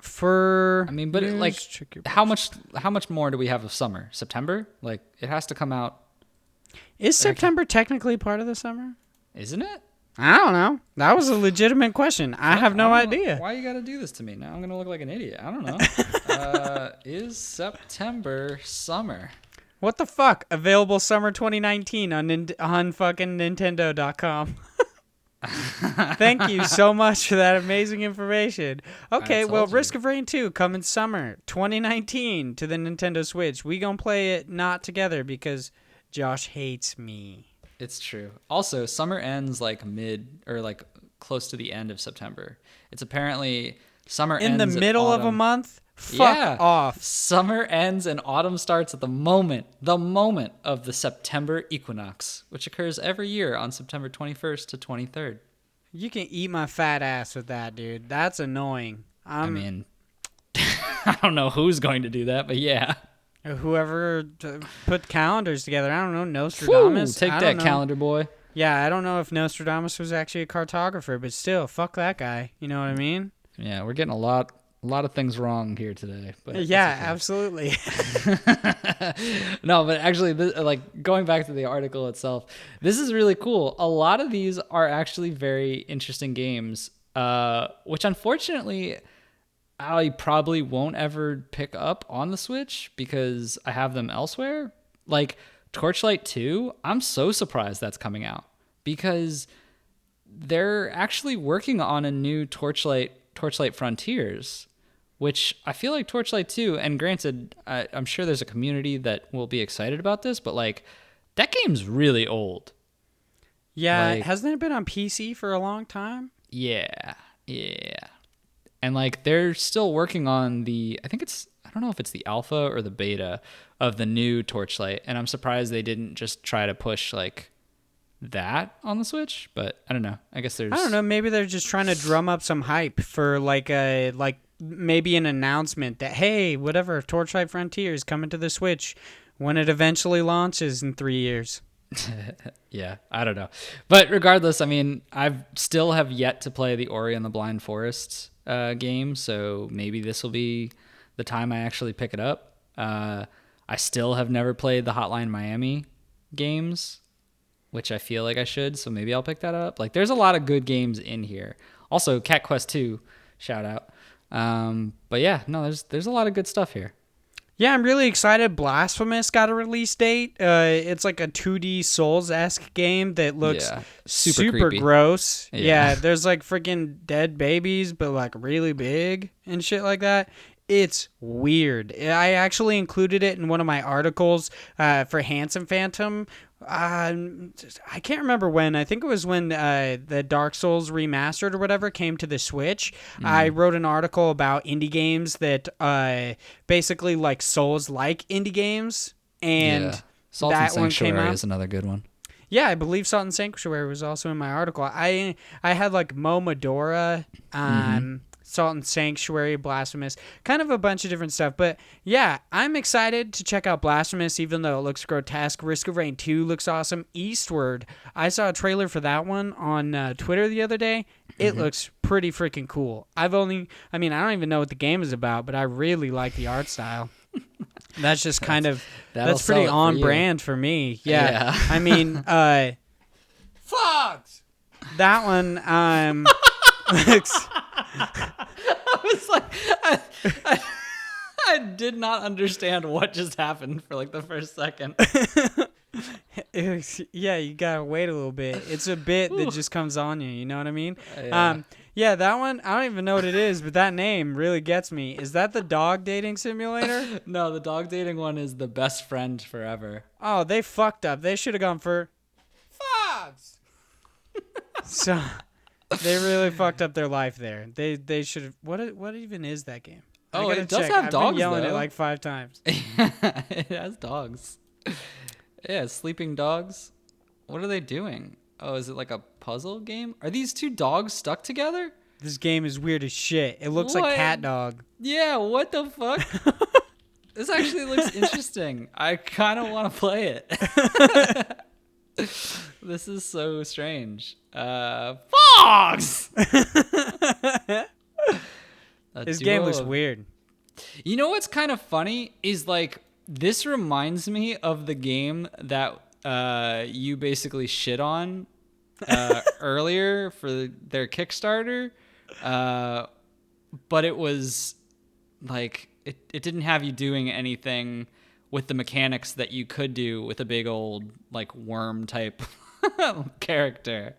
For I mean, but news, like, how much more do we have of summer? September? Like, it has to come out. Is September technically part of the summer? Isn't it? I don't know. That was a legitimate question. I have no idea. Why you got to do this to me? Now I'm going to look like an idiot. I don't know. Is September summer? What the fuck? Available summer 2019 on fucking Nintendo.com. Thank you so much for that amazing information. Okay, well, Risk of Rain 2 coming summer 2019 to the Nintendo Switch. We gonna play it not together because Josh hates me. It's true. Also, summer ends like mid or like close to the end of September. It's apparently summer ends in the middle of a month. Fuck off. Summer ends and autumn starts at the moment of the September equinox, which occurs every year on September 21st to 23rd. You can eat my fat ass with that, dude. That's annoying. I mean, I don't know who's going to do that, but yeah. Whoever put calendars together. I don't know. Nostradamus. Take that, calendar boy. Yeah, I don't know if Nostradamus was actually a cartographer, but still, fuck that guy. You know what I mean? Yeah, we're getting a lot of things wrong here today. But yeah, absolutely. No, but actually, like going back to the article itself, this is really cool. A lot of these are actually very interesting games, which unfortunately I probably won't ever pick up on the Switch because I have them elsewhere. Like Torchlight 2, I'm so surprised that's coming out because they're actually working on a new Torchlight Frontiers, which I feel like Torchlight 2, and granted, I'm sure there's a community that will be excited about this, but like that game's really old. Yeah, hasn't it been on PC for a long time? Yeah. And like they're still working on I don't know if it's the alpha or the beta of the new Torchlight, and I'm surprised they didn't just try to push like that on the Switch, but I don't know. I guess I don't know, maybe they're just trying to drum up some hype for maybe an announcement that, hey, whatever, Torchlight Frontier is coming to the Switch when it eventually launches in 3 years. Yeah, I don't know. But regardless, I mean, still have yet to play the Ori and the Blind Forest game, so maybe this will be the time I actually pick it up. I still have never played the Hotline Miami games, which I feel like I should, so maybe I'll pick that up. Like, there's a lot of good games in here. Also, Cat Quest 2, shout out. But yeah, no, there's a lot of good stuff here. Yeah, I'm really excited. Blasphemous got a release date. It's like a 2D Souls-esque game that looks super gross. Yeah, there's like freaking dead babies, but like really big and shit like that. It's weird. I actually included it in one of my articles for Handsome Phantom. I can't remember when. I think it was when the Dark Souls remastered or whatever came to the Switch. I wrote an article about indie games that basically like Souls-like indie games, and Salt and Sanctuary is another good one. Yeah, I believe Salt and Sanctuary was also in my article. I had like Momodora, Salt and Sanctuary, Blasphemous, kind of a bunch of different stuff. But yeah, I'm excited to check out Blasphemous, even though it looks grotesque. Risk of Rain 2 looks awesome. Eastward, I saw a trailer for that one on Twitter the other day. It looks pretty freaking cool. I don't even know what the game is about, but I really like the art style. That's just kind of, that's pretty on brand for me. Yeah. I mean, Fox! That one, looks... I was like, I did not understand what just happened for like the first second. Yeah, you gotta wait a little bit. It's a bit that just comes on you. You know what I mean? Yeah. Yeah, that one. I don't even know what it is, but that name really gets me. Is that the dog dating simulator? No, the dog dating one is the best friend forever. Oh, they fucked up. They should have gone for Fox. So they really fucked up their life there. They should have. What even is that game? Oh, I gotta it does check. have I've dogs, been yelling it though. like 5 times. It has dogs. Yeah, sleeping dogs. What are they doing? Oh, is it like a puzzle game? Are these two dogs stuck together? This game is weird as shit. It looks What? like Cat Dog. Yeah, what the fuck? This actually looks interesting. I kind of want to play it. This is so strange. Fox! This game looks weird. You know what's kind of funny is like this reminds me of the game that you basically shit on earlier for their Kickstarter, but it was like it didn't have you doing anything with the mechanics that you could do with a big old like worm type character.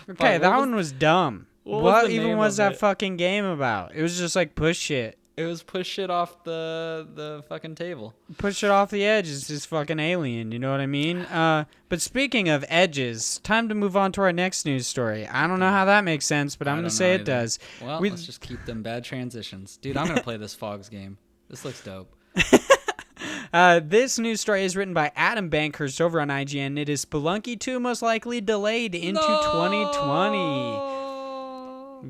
Okay, that one was dumb. What the even name was of that it? fucking game about? It was just like push shit. It was push shit off the fucking table. Push it off the edge. It's just fucking alien. You know what I mean? But speaking of edges, time to move on to our next news story. I don't know how that makes sense, but I'm going to say it does. Well, let's just keep them bad transitions. Dude, I'm going to play this Fogs game. This looks dope. This news story is written by Adam Bankhurst over on IGN. It is Spelunky 2 most likely delayed into 2020.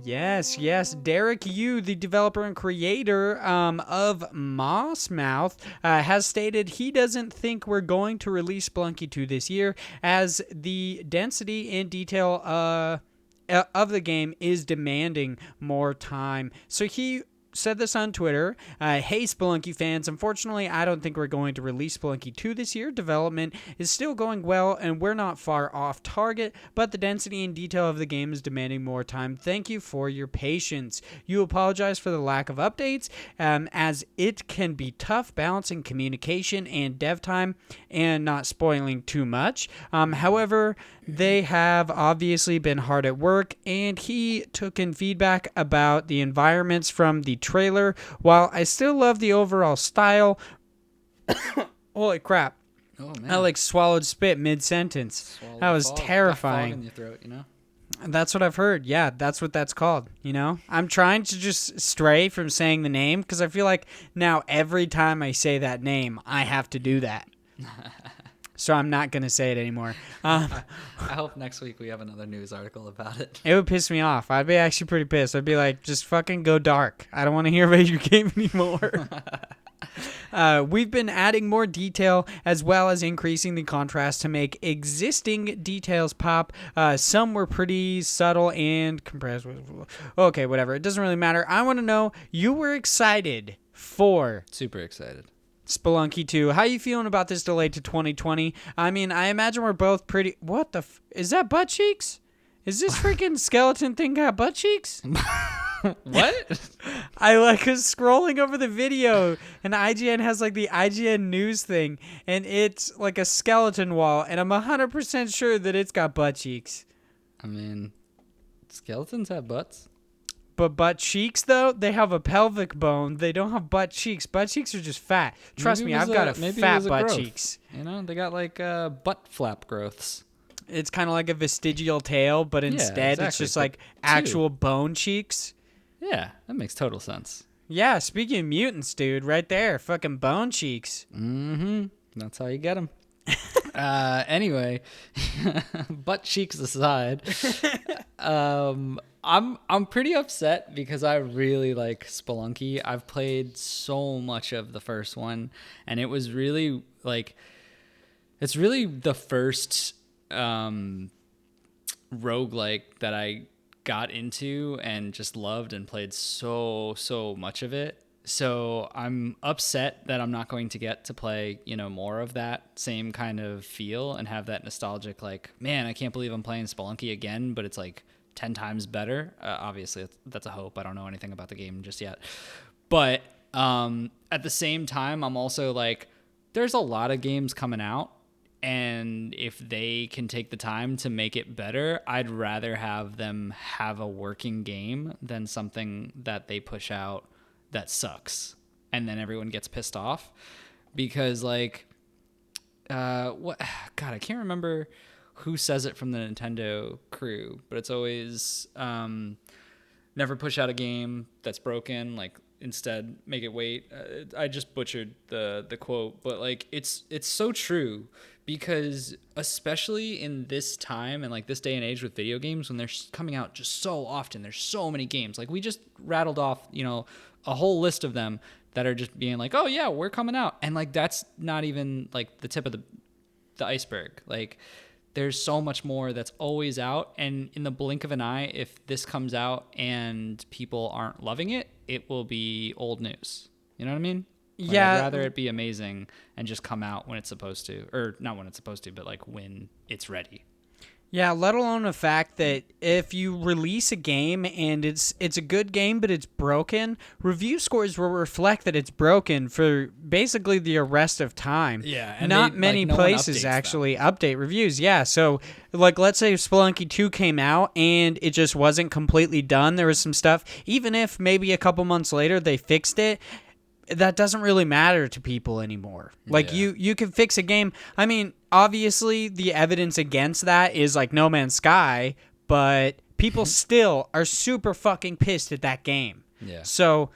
Yes. Derek Yu, the developer and creator of Mossmouth, has stated he doesn't think we're going to release Spelunky 2 this year, as the density and detail of the game is demanding more time. So he said this on Twitter. Hey, Spelunky fans, unfortunately, I don't think we're going to release Spelunky 2 this year. Development is still going well, and we're not far off target, but the density and detail of the game is demanding more time. Thank you for your patience. You apologize for the lack of updates, as it can be tough balancing communication and dev time and not spoiling too much. However, they have obviously been hard at work, and he took in feedback about the environments from the trailer. While I still love the overall style, holy crap! Oh man! I like swallowed spit mid-sentence. That was terrifying. Fog in your throat, you know? That's what I've heard. Yeah, that's what that's called. You know, I'm trying to just stray from saying the name because I feel like now every time I say that name, I have to do that. So I'm not going to say it anymore. I hope next week we have another news article about it. It would piss me off. I'd be actually pretty pissed. I'd be like, just fucking go dark. I don't want to hear about your game anymore. We've been adding more detail as well as increasing the contrast to make existing details pop. Some were pretty subtle and compressed. Okay, whatever. It doesn't really matter. I want to know, you were excited for Super excited. Spelunky 2. How you feeling about this delay to 2020? I mean, I imagine we're both pretty... What the... Is that butt cheeks? Is this freaking skeleton thing got butt cheeks? What? I like was scrolling over the video, and IGN has like the IGN news thing, and it's like a skeleton wall, and I'm 100% sure that it's got butt cheeks. I mean, skeletons have butts. But butt cheeks, though, they have a pelvic bone. They don't have butt cheeks. Butt cheeks are just fat. Trust me, I've got a fat butt cheeks. You know, they got like butt flap growths. It's kind of like a vestigial tail, but instead it's just like actual bone cheeks. Yeah, that makes total sense. Yeah, speaking of mutants, dude, right there, fucking bone cheeks. Mm-hmm. That's how you get them. Anyway, butt cheeks aside, I'm pretty upset because I really like Spelunky. I've played so much of the first one, and it was really like, it's really the first roguelike that I got into and just loved and played so much of it. So I'm upset that I'm not going to get to play, more of that same kind of feel and have that nostalgic, like, man, I can't believe I'm playing Spelunky again, but it's like 10 times better. Obviously, that's a hope. I don't know anything about the game just yet. But at the same time, I'm also like, there's a lot of games coming out And if they can take the time to make it better, I'd rather have them have a working game than something that they push out that sucks and then everyone gets pissed off. Because like what God, I can't remember who says it from the Nintendo crew, but it's always never push out a game that's broken, like instead make it wait. I just butchered the quote, but like it's so true, because especially in this time and like this day and age with video games, when they're coming out just so often, there's so many games. Like we just rattled off, a whole list of them that are just being like, oh yeah, we're coming out, and like that's not even like the tip of the iceberg. Like there's so much more that's always out, and in the blink of an eye, if this comes out and people aren't loving it, it will be old news. You know what I mean? Like, Yeah. I'd rather it be amazing and just come out when it's supposed to, or not when it's supposed to, but like when it's ready. Yeah, let alone the fact that if you release a game and it's a good game but it's broken, review scores will reflect that it's broken for basically the rest of time. Yeah, and not they, many like, no one places updates actually update reviews. Yeah, so like let's say Spelunky 2 came out and it just wasn't completely done. There was some stuff, even if maybe a couple months later they fixed it, that doesn't really matter to people anymore. Like you can fix a game. I mean, obviously the evidence against that is like No Man's Sky, but people still are super fucking pissed at that game. Yeah. So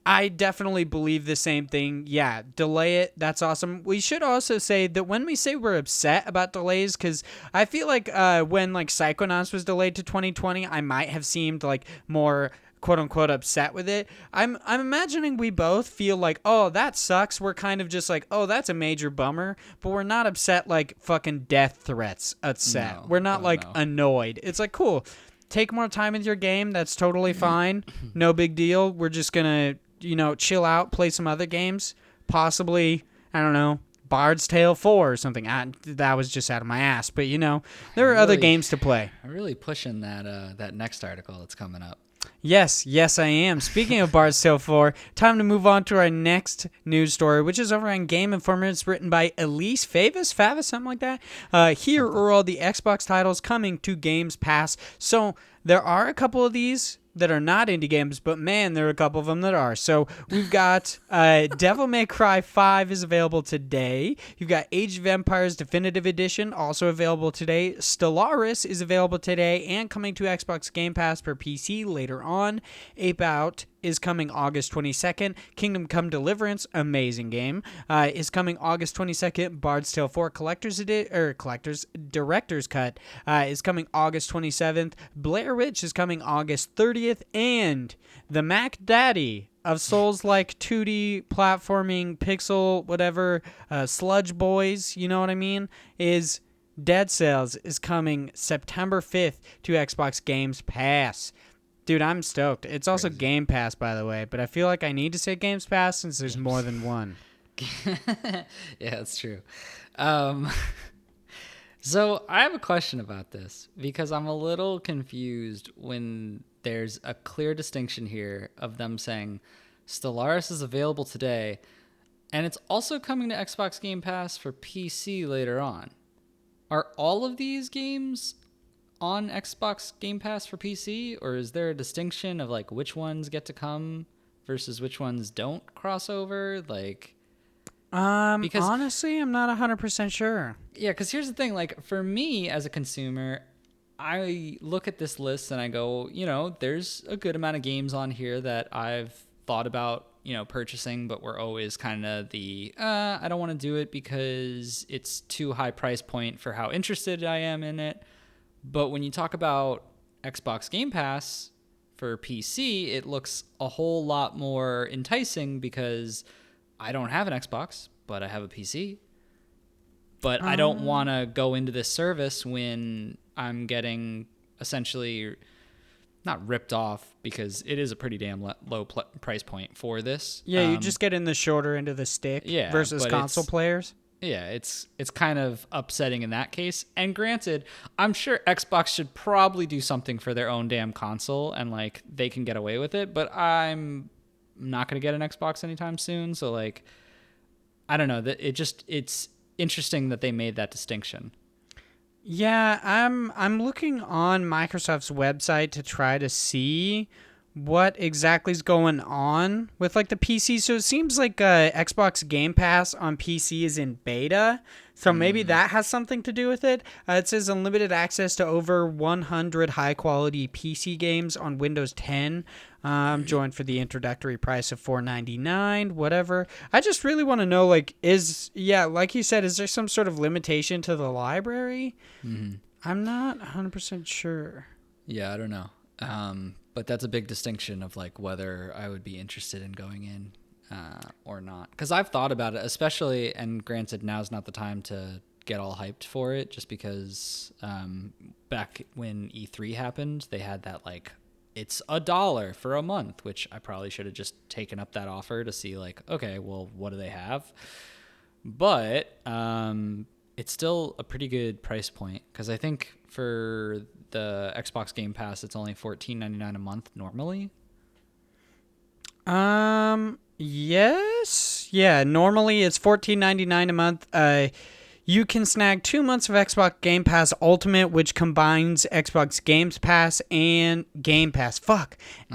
I definitely believe the same thing. Yeah, delay it. That's awesome. We should also say that when we say we're upset about delays, because I feel like when like Psychonauts was delayed to 2020, I might have seemed like more quote unquote upset with it. I'm imagining we both feel like, oh, that sucks. We're kind of just like, oh, that's a major bummer, but we're not upset like fucking death threats upset. No, we're not like no. annoyed. It's like, cool. Take more time with your game. That's totally fine. No big deal. We're just gonna, chill out, play some other games. Possibly, I don't know, Bard's Tale 4 or something. That was just out of my ass, but there are other games to play. I'm really pushing that next article that's coming up. Yes, I am. Speaking of Bard's Tale 4, time to move on to our next news story, which is over on Game Informer. It's written by Elise Favis, something like that. Here are all the Xbox titles coming to Games Pass. So there are a couple of these that are not indie games, but man, there are a couple of them that are. So we've got Devil May Cry 5 is available today. You've got Age of Empires Definitive Edition, also available today. Stellaris is available today and coming to Xbox Game Pass for PC later on. Ape Out is coming August 22nd. Kingdom Come Deliverance, amazing game, is coming August 22nd. Bard's Tale 4 Collector's Director's Cut is coming August 27th. Blair Witch is coming August 30th. And the Mac Daddy of Souls-like 2D platforming pixel whatever sludge boys, you know what I mean, is Dead Cells is coming September 5th to Xbox Games Pass. Dude, I'm stoked. It's also Crazy. Game Pass, by the way, but I feel like I need to say Games Pass since there's more than one. Yeah, that's true. So I have a question about this because I'm a little confused when there's a clear distinction here of them saying Stellaris is available today and it's also coming to Xbox Game Pass for PC later on. Are all of these games on Xbox Game Pass for PC, or is there a distinction of like which ones get to come versus which ones don't cross over? Like, because honestly, I'm not 100% sure. Yeah, because here's the thing. Like, for me as a consumer, I look at this list and I go, there's a good amount of games on here that I've thought about, purchasing, but we're always kind of I don't want to do it because it's too high price point for how interested I am in it. But when you talk about Xbox Game Pass for PC, it looks a whole lot more enticing because I don't have an Xbox, but I have a PC. But I don't want to go into this service when I'm getting essentially not ripped off, because it is a pretty damn low price point for this. Yeah, you just get in the shorter end of the stick versus console players. Yeah, it's kind of upsetting in that case. And granted, I'm sure Xbox should probably do something for their own damn console and like they can get away with it, but I'm not going to get an Xbox anytime soon, so like I don't know, that it's interesting that they made that distinction. Yeah, I'm looking on Microsoft's website to try to see what exactly is going on with like the PC. So it seems like Xbox Game Pass on PC is in beta. So maybe that has something to do with it. It says unlimited access to over 100 high quality PC games on Windows 10. Joined for the introductory price of $4.99, whatever. I just really want to know, like like you said, is there some sort of limitation to the library? I'm not 100% sure. Yeah, I don't know. But that's a big distinction of like whether I would be interested in going in or not. Because I've thought about it, especially, and granted, now's not the time to get all hyped for it, just because back when E3 happened, they had that like, it's $1 for a month, which I probably should have just taken up that offer to see like, okay, well, what do they have? But it's still a pretty good price point, because I think for the Xbox Game Pass, it's only $14.99 a month normally. Yes. Yeah, normally it's $14.99 a month. You can snag 2 months of Xbox Game Pass Ultimate, which combines Xbox Games Pass and Game Pass.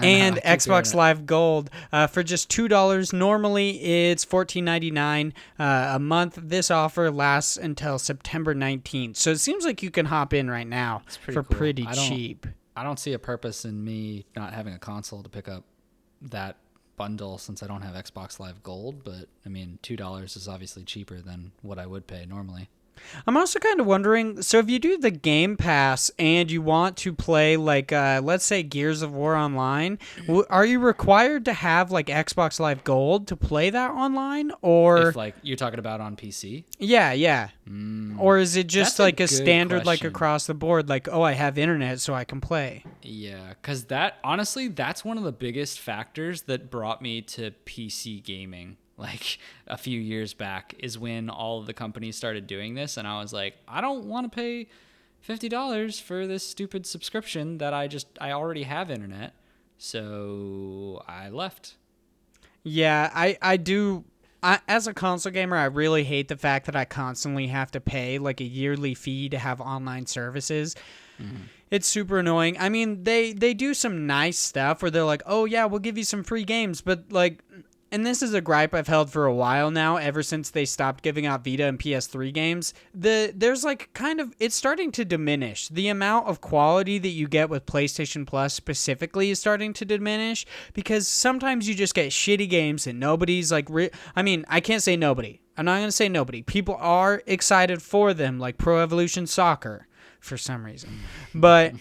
And Xbox Live Gold for just $2. Normally, it's $14.99 a month. This offer lasts until September 19th. So it seems like you can hop in right now for cool. pretty cheap. I don't see a purpose in me not having a console to pick up that bundle since I don't have Xbox Live Gold, but I mean, $2 is obviously cheaper than what I would pay normally. I'm also kind of wondering, so if you do the Game Pass and you want to play like, let's say Gears of War Online, are you required to have like Xbox Live Gold to play that online? Or if like you're talking about on PC? Yeah. Or is it just like a standard, question. like across the board, like, oh, I have internet so I can play? Yeah, because honestly, that's one of the biggest factors that brought me to PC gaming. Like a few years back is when all of the companies started doing this, and I was like, I don't want to pay $50 for this stupid subscription that I already have internet, so I left. Yeah, I do. As a console gamer, I really hate the fact that I constantly have to pay like a yearly fee to have online services. It's super annoying. I mean, they do some nice stuff where they're like, oh yeah, we'll give you some free games, but like, and this is a gripe I've held for a while now, ever since they stopped giving out Vita and PS3 games. There's like kind of, it's starting to diminish. The amount of quality that you get with PlayStation Plus specifically is starting to diminish, because sometimes you just get shitty games and nobody's like, I mean, I can't say nobody. I'm not going to say nobody. People are excited for them, like Pro Evolution Soccer for some reason. But,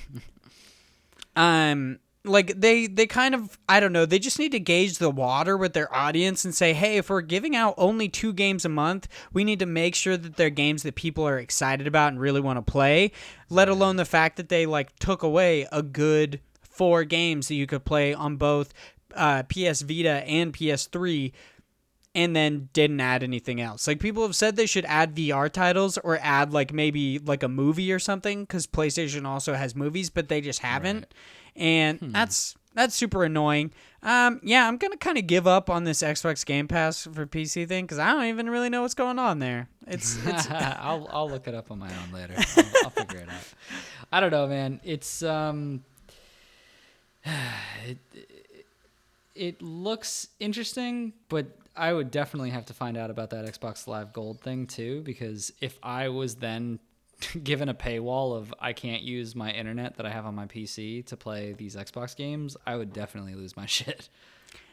like they kind of, I don't know, they just need to gauge the water with their audience and say, hey, if we're giving out only 2 games a month, we need to make sure that they're games that people are excited about and really want to play, let alone the fact that they like took away a good 4 games that you could play on both PS Vita and PS3 and then didn't add anything else. Like, people have said they should add VR titles or add like maybe like a movie or something, because PlayStation also has movies, but they just haven't. Right. And that's super annoying. Yeah, I'm going to kind of give up on this Xbox Game Pass for PC thing, because I don't even really know what's going on there. It's I'll look it up on my own later. I'll figure it out. I don't know, man. It's it looks interesting, but I would definitely have to find out about that Xbox Live Gold thing too, because if I was then given a paywall of I can't use my internet that I have on my PC to play these Xbox games, I would definitely lose my shit.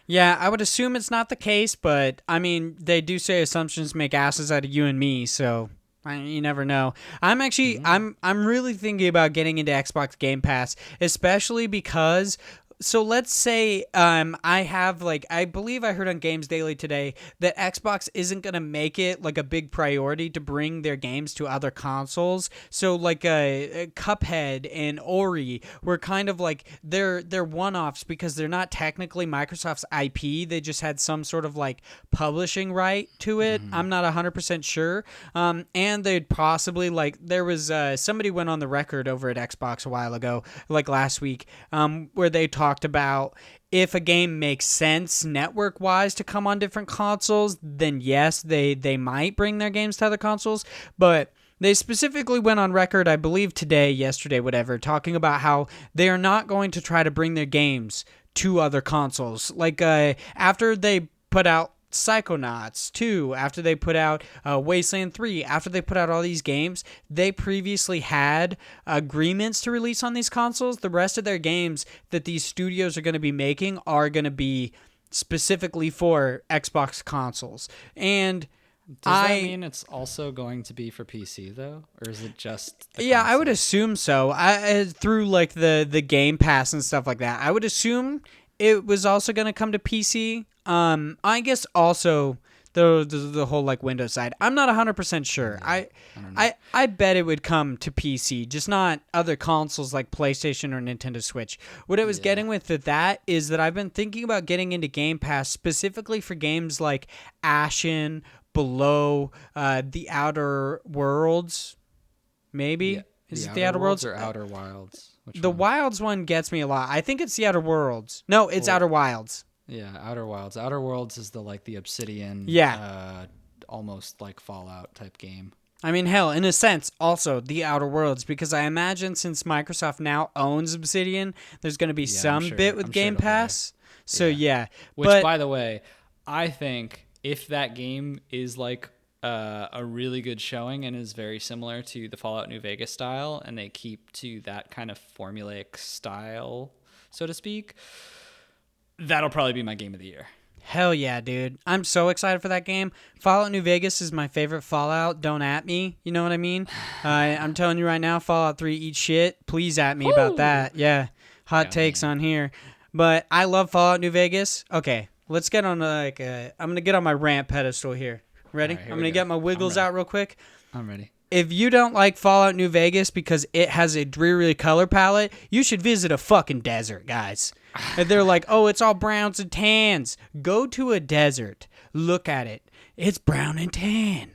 Yeah, I would assume it's not the case, but I mean, they do say assumptions make asses out of you and me, so you never know. I'm actually, I'm really thinking about getting into Xbox Game Pass, especially because, so let's say I have, like, I believe I heard on Games Daily today that Xbox isn't going to make it like a big priority to bring their games to other consoles. So like Cuphead and Ori were kind of like, they're one-offs because they're not technically Microsoft's IP. They just had some sort of like publishing right to it. I'm not 100% sure. And they'd possibly, like, there was somebody went on the record over at Xbox a while ago, like last week, where they talked talked about if a game makes sense network-wise to come on different consoles, then yes, they might bring their games to other consoles. But they specifically went on record, I believe today, yesterday, whatever, talking about how they are not going to try to bring their games to other consoles. Like, after they put out Psychonauts 2, after they put out Wasteland 3, after they put out all these games, they previously had agreements to release on these consoles. The rest of their games that these studios are going to be making are going to be specifically for Xbox consoles. And does that mean it's also going to be for PC though, or is it just? Yeah, I would assume so. Through like the Game Pass and stuff like that, I would assume it was also going to come to PC. I guess also the whole like Windows side. I'm not 100% sure. I bet it would come to PC, just not other consoles like PlayStation or Nintendo Switch. What I was getting with that is that I've been thinking about getting into Game Pass specifically for games like Ashen, Below, The Outer Worlds, maybe? Yeah. Is it The Outer Worlds or Outer Wilds? The Wilds one gets me a lot. I think it's The Outer Worlds. No, it's Outer Wilds. Yeah, Outer Wilds. Outer Worlds is the Obsidian, almost like Fallout type game. I mean, hell, in a sense, also The Outer Worlds, because I imagine since Microsoft now owns Obsidian, there's going to be some bit with Game Pass. So, yeah. Which, by the way, I think if that game is like a really good showing and is very similar to the Fallout New Vegas style, and they keep to that kind of formulaic style, so to speak, that'll probably be my game of the year. Hell yeah, dude. I'm so excited for that game. Fallout New Vegas is my favorite Fallout. Don't at me. You know what I mean? I'm telling you right now, Fallout 3 eat shit. Please at me about that. Yeah. Hot takes on here. But I love Fallout New Vegas. Okay, let's get on I'm going to get on my rant pedestal here. Ready? Right, I'm going to get my wiggles out real quick. I'm ready. If you don't like Fallout New Vegas because it has a dreary color palette, you should visit a fucking desert, guys. And they're like, oh, it's all browns and tans. Go to a desert. Look at it. It's brown and tan.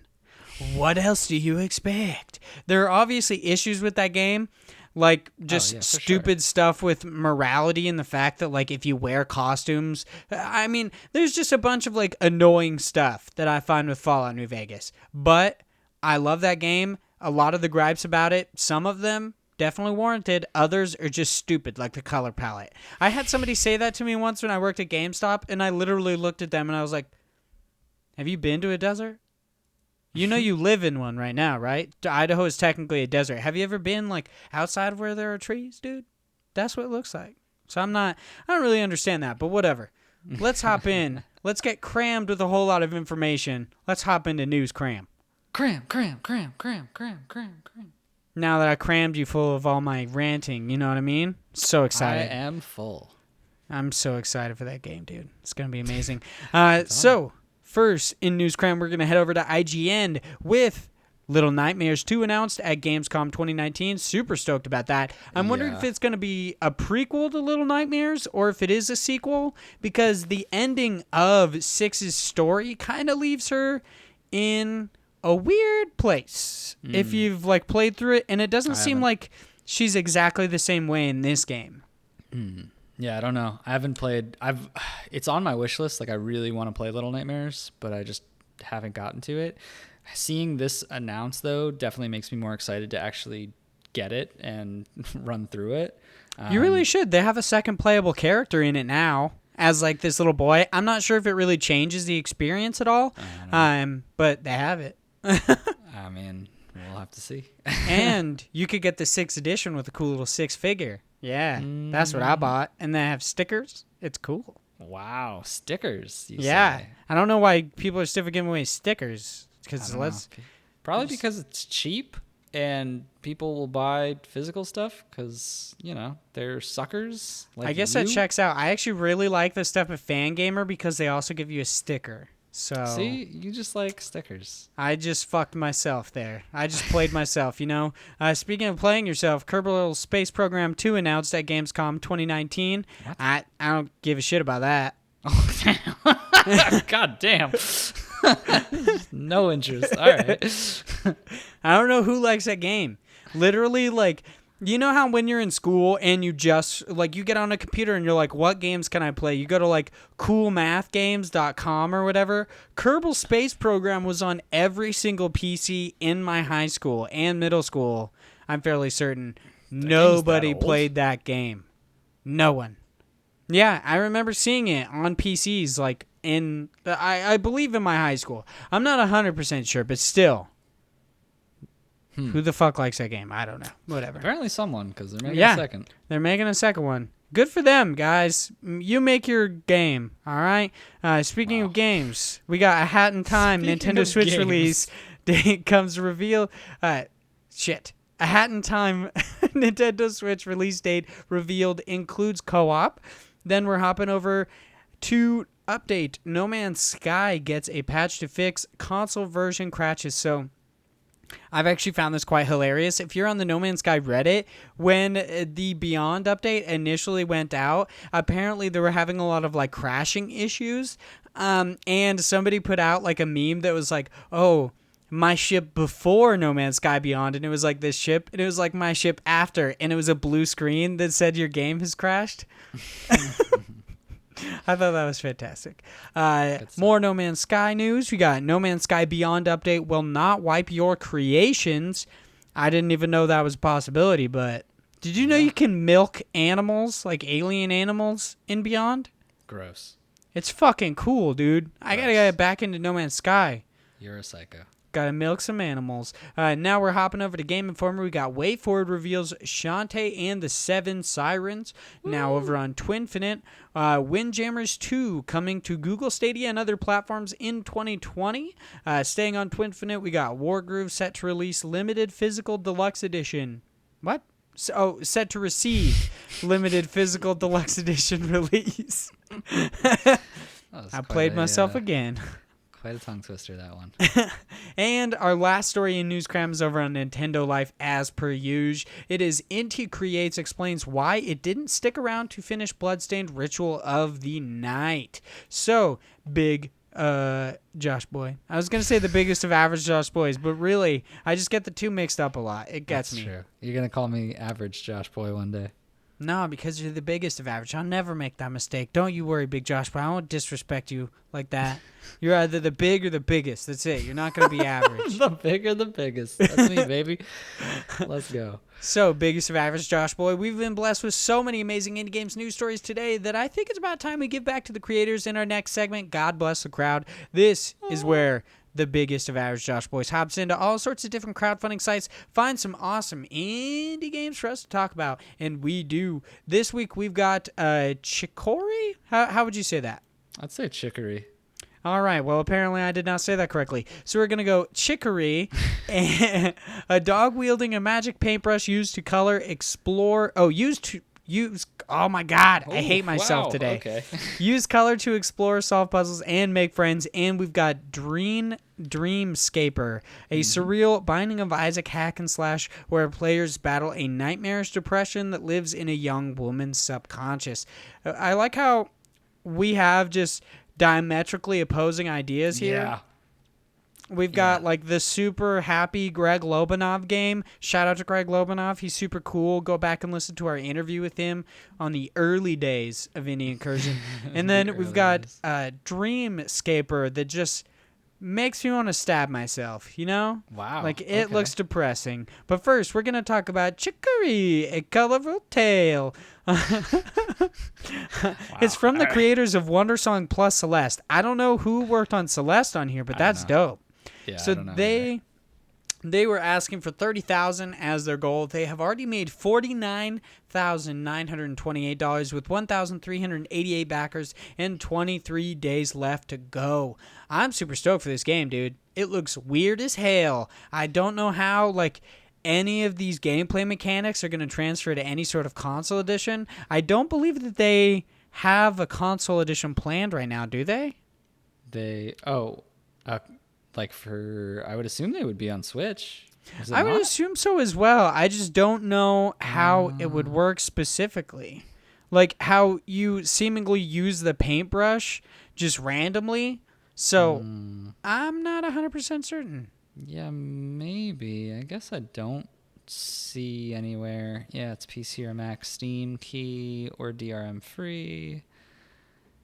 What else do you expect? There are obviously issues with that game, like just stupid stuff with morality and the fact that like if you wear costumes, I mean, there's just a bunch of like annoying stuff that I find with Fallout New Vegas. But I love that game. A lot of the gripes about it, some of them definitely warranted. Others are just stupid, like the color palette. I had somebody say that to me once when I worked at GameStop, and I literally looked at them and I was like, have you been to a desert? You know you live in one right now, right? Idaho is technically a desert. Have you ever been like outside of where there are trees, dude? That's what it looks like. So I don't really understand that, but whatever. Let's hop in. Let's get crammed with a whole lot of information. Let's hop into News Cram. Cram. Now that I crammed you full of all my ranting, you know what I mean? So excited. I am full. I'm so excited for that game, dude. It's going to be amazing. So, first in News Cram, we're going to head over to IGN with Little Nightmares 2 announced at Gamescom 2019. Super stoked about that. I'm wondering if it's going to be a prequel to Little Nightmares or if it is a sequel, because the ending of Six's story kind of leaves her in a weird place if you've like played through it, and it doesn't seem like she's exactly the same way in this game. Yeah, I don't know. I haven't played. It's on my wish list. Like I really want to play Little Nightmares, but I just haven't gotten to it. Seeing this announced though definitely makes me more excited to actually get it and run through it. You really should. They have a second playable character in it now as like this little boy. I'm not sure if it really changes the experience at all, but they have it. I mean, we'll have to see. And you could get the 6th edition with a cool little 6 figure. Yeah, that's what I bought. And they have stickers. It's cool. Wow, stickers. You say. I don't know why people are still giving away stickers. Probably because it's cheap and people will buy physical stuff because, you know, they're suckers. Like I guess that checks out. I actually really like the stuff at Fangamer because they also give you a sticker. So see, you just like stickers. I just fucked myself there. I just played myself, you know. Speaking of playing yourself, Kerbal Space Program 2 announced at Gamescom 2019. What? I don't give a shit about that. Oh, damn. God damn. No interest. All right. I don't know who likes that game. Literally, like, You know how when you're in school and you just, like, you get on a computer and you're like, what games can I play? You go to, like, coolmathgames.com or whatever. Kerbal Space Program was on every single PC in my high school and middle school. I'm fairly certain. Nobody played that game. No one. Yeah, I remember seeing it on PCs, like, I believe in my high school. I'm not 100% sure, but still. Who the fuck likes that game? I don't know. Whatever. Apparently someone, because they're making a second. They're making a second one. Good for them, guys. You make your game, all right? Speaking of games, we got A Hat in Time Nintendo Switch release date comes revealed. A Hat in Time Nintendo Switch release date revealed includes co-op. Then we're hopping over to update. No Man's Sky gets a patch to fix console version crashes. So I've actually found this quite hilarious. If you're on the No Man's Sky Reddit, when the Beyond update initially went out, apparently they were having a lot of like crashing issues. And somebody put out like a meme that was like, oh, my ship before No Man's Sky Beyond. And it was like this ship. And it was like my ship after. And it was a blue screen that said your game has crashed. I thought that was fantastic. More No Man's Sky news. We got No Man's Sky Beyond update will not wipe your creations. I didn't even know that was a possibility, but did you know you can milk animals, like alien animals, in Beyond? Gross. It's fucking cool, dude. I gotta get back into No Man's Sky. You're a psycho. Gotta milk some animals. Now we're hopping over to Game Informer. We got WayForward reveals Shantae and the Seven Sirens. Now over on Twinfinite. Windjammers 2 coming to Google Stadia and other platforms in 2020. Staying on Twinfinite, we got Wargroove set to release limited physical deluxe edition. What? Set to receive limited physical deluxe edition release. I played myself again. Quite a tongue twister, that one. And our last story in News Cram is over on Nintendo Life as per usual. It is Inti Creates explains why it didn't stick around to finish Bloodstained Ritual of the Night. So, big Josh Boy. I was going to say the biggest of average Josh Boys, but really, I just get the two mixed up a lot. It gets me. True. You're going to call me average Josh Boy one day. No, because you're the biggest of average. I'll never make that mistake. Don't you worry, Big Josh, but I won't disrespect you like that. You're either the big or the biggest. That's it. You're not going to be average. The big or the biggest. That's me, baby. Let's go. So, biggest of average Josh Boy, we've been blessed with so many amazing indie games news stories today that I think it's about time we give back to the creators in our next segment. God bless the crowd. This is where the biggest of average Josh Boys hops into all sorts of different crowdfunding sites, find some awesome indie games for us to talk about, and we do. This week we've got Chicory? How would you say that? I'd say Chicory. All right, well, apparently I did not say that correctly. So we're going to go Chicory, a dog wielding a magic paintbrush used to color, explore, oh my God, I hate myself today. Okay. Use color to explore, solve puzzles, and make friends. And we've got Dreamscaper, a surreal Binding of Isaac hack and slash where players battle a nightmarish depression that lives in a young woman's subconscious. I like how we have just diametrically opposing ideas here. Yeah. We've got like the super happy Greg Lobanov game. Shout out to Greg Lobanov. He's super cool. Go back and listen to our interview with him on the early days of Indie Incursion. And then we've got Dreamscaper that just makes me want to stab myself, you know? Wow. Like, it looks depressing. But first, we're going to talk about Chicory, a colorful tale. It's from the creators of Wondersong plus Celeste. I don't know who worked on Celeste on here, but that's dope. Yeah, so they were asking for $30,000 as their goal. They have already made $49,928 with 1,388 backers and 23 days left to go. I'm super stoked for this game, dude. It looks weird as hell. I don't know how like any of these gameplay mechanics are going to transfer to any sort of console edition. I don't believe that they have a console edition planned right now, do they? I would assume they would be on Switch. I would assume so as well. I just don't know how it would work specifically. Like how you seemingly use the paintbrush just randomly. So I'm not 100% certain. Yeah, maybe. I guess I don't see anywhere. Yeah, it's PC or Mac, Steam key, or DRM free.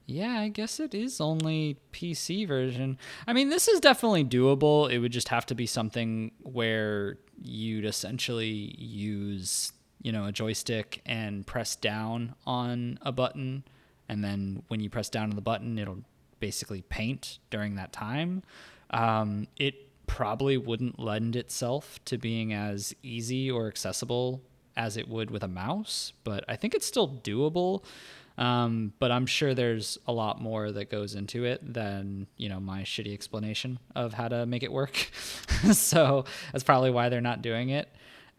Yeah, I guess it is only PC version. I mean, this is definitely doable. It would just have to be something where you'd essentially use, a joystick and press down on a button. And then when you press down on the button, it'll basically paint during that time. It probably wouldn't lend itself to being as easy or accessible as it would with a mouse, but I think it's still doable. But I'm sure there's a lot more that goes into it than, my shitty explanation of how to make it work. So that's probably why they're not doing it.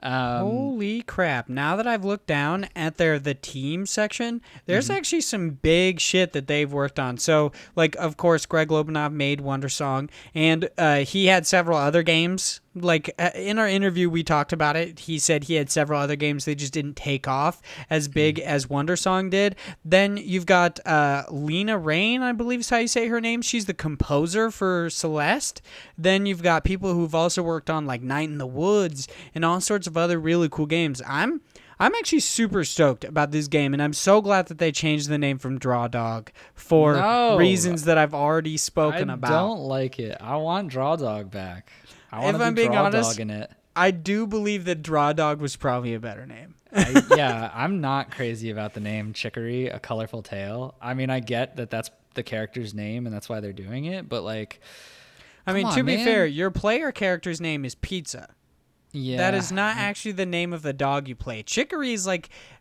Holy crap. Now that I've looked down at the team section, there's actually some big shit that they've worked on. So, of course, Greg Lobanov made Wondersong, and he had several other games. In our interview, we talked about it. He said he had several other games. They just didn't take off as big as Wondersong did. Then you've got Lena Rain, I believe is how you say her name. She's the composer for Celeste. Then you've got people who've also worked on Night in the Woods and all sorts of other really cool games. I'm actually super stoked about this game, and I'm so glad that they changed the name from Draw Dog for reasons that I've already spoken about. I don't like it. I want Draw Dog back. I want to be being Draw honest, Dog in it. I do believe that Draw Dog was probably a better name. I'm not crazy about the name Chicory, A Colorful Tale. I mean, I get that that's the character's name and that's why they're doing it, but to be fair, your player character's name is Pizza. Yeah. That is not actually the name of the dog you play. Chicory is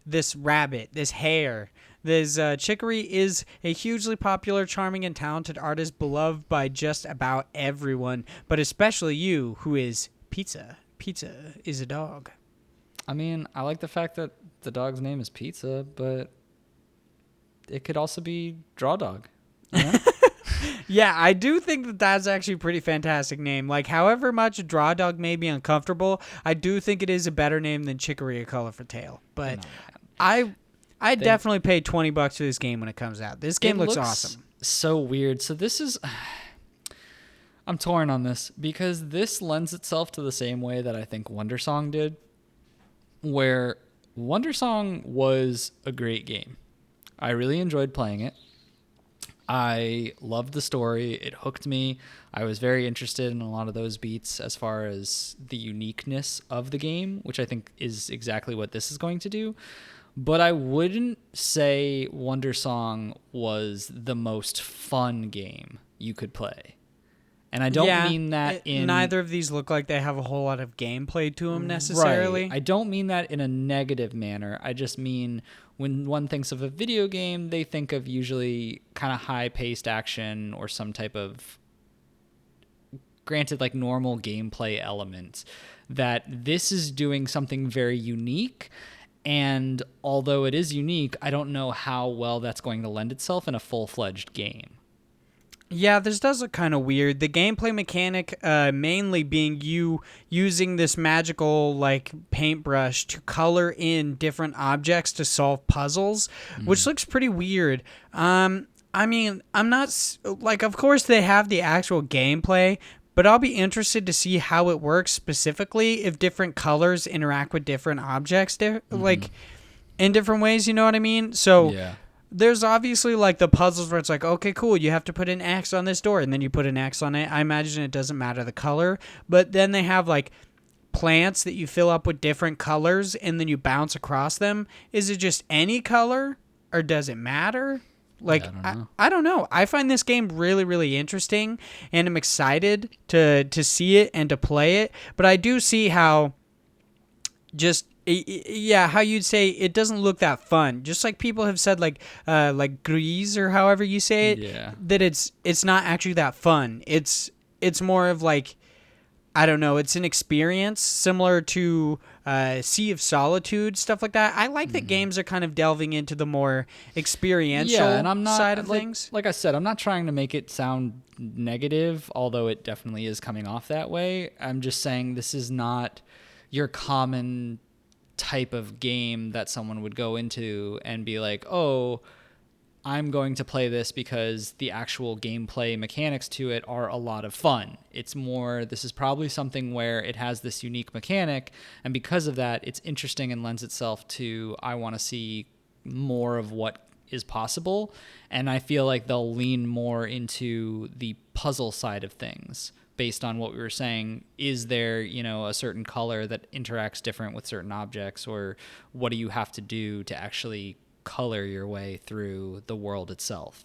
this rabbit, this hare. Chicory is a hugely popular, charming, and talented artist beloved by just about everyone, but especially you, who is Pizza. Pizza is a dog. I mean, I like the fact that the dog's name is Pizza, but it could also be Draw Dog. Yeah, I do think that that's actually a pretty fantastic name. However much Draw Dog may be uncomfortable, I do think it is a better name than Chicory, A Colorful Tale. But I definitely paid $20 for this game when it comes out. This game looks awesome. So weird. So this is... I'm torn on this because this lends itself to the same way that I think Wondersong did, where Wondersong was a great game. I really enjoyed playing it. I loved the story. It hooked me. I was very interested in a lot of those beats as far as the uniqueness of the game, which I think is exactly what this is going to do. But I wouldn't say Wondersong was the most fun game you could play. And I don't mean that in... Neither of these look like they have a whole lot of gameplay to them necessarily. Right. I don't mean that in a negative manner. I just mean when one thinks of a video game, they think of usually kind of high-paced action or some type of, granted, normal gameplay element. That this is doing something very unique. And although it is unique, I don't know how well that's going to lend itself in a full-fledged game. Yeah, this does look kind of weird. The gameplay mechanic mainly being you using this magical paintbrush to color in different objects to solve puzzles, which looks pretty weird. I mean, I'm not of course they have the actual gameplay, but I'll be interested to see how it works specifically if different colors interact with different objects in different ways, you know what I mean? So yeah. There's obviously the puzzles where it's okay, cool, you have to put an X on this door, and then you put an X on it. I imagine it doesn't matter the color, but then they have plants that you fill up with different colors, and then you bounce across them. Is it just any color, or does it matter? I don't know. I find this game really, really interesting, and I'm excited to see it and to play it, but I do see how how you'd say it doesn't look that fun. Just like people have said, Grise or however you say it, that it's not actually that fun. It's more of I don't know. It's an experience similar to Sea of Solitude, stuff like that. I like that games are kind of delving into the more experiential and I'm not, side of things. Like I said, I'm not trying to make it sound negative, although it definitely is coming off that way. I'm just saying this is not your common type of game that someone would go into and be like, oh, I'm going to play this because the actual gameplay mechanics to it are a lot of fun. It's more, this is probably something where it has this unique mechanic, and because of that, it's interesting and lends itself to, I want to see more of what is possible. And I feel like they'll lean more into the puzzle side of things based on what we were saying. Is there, a certain color that interacts different with certain objects, or what do you have to do to actually color your way through the world itself?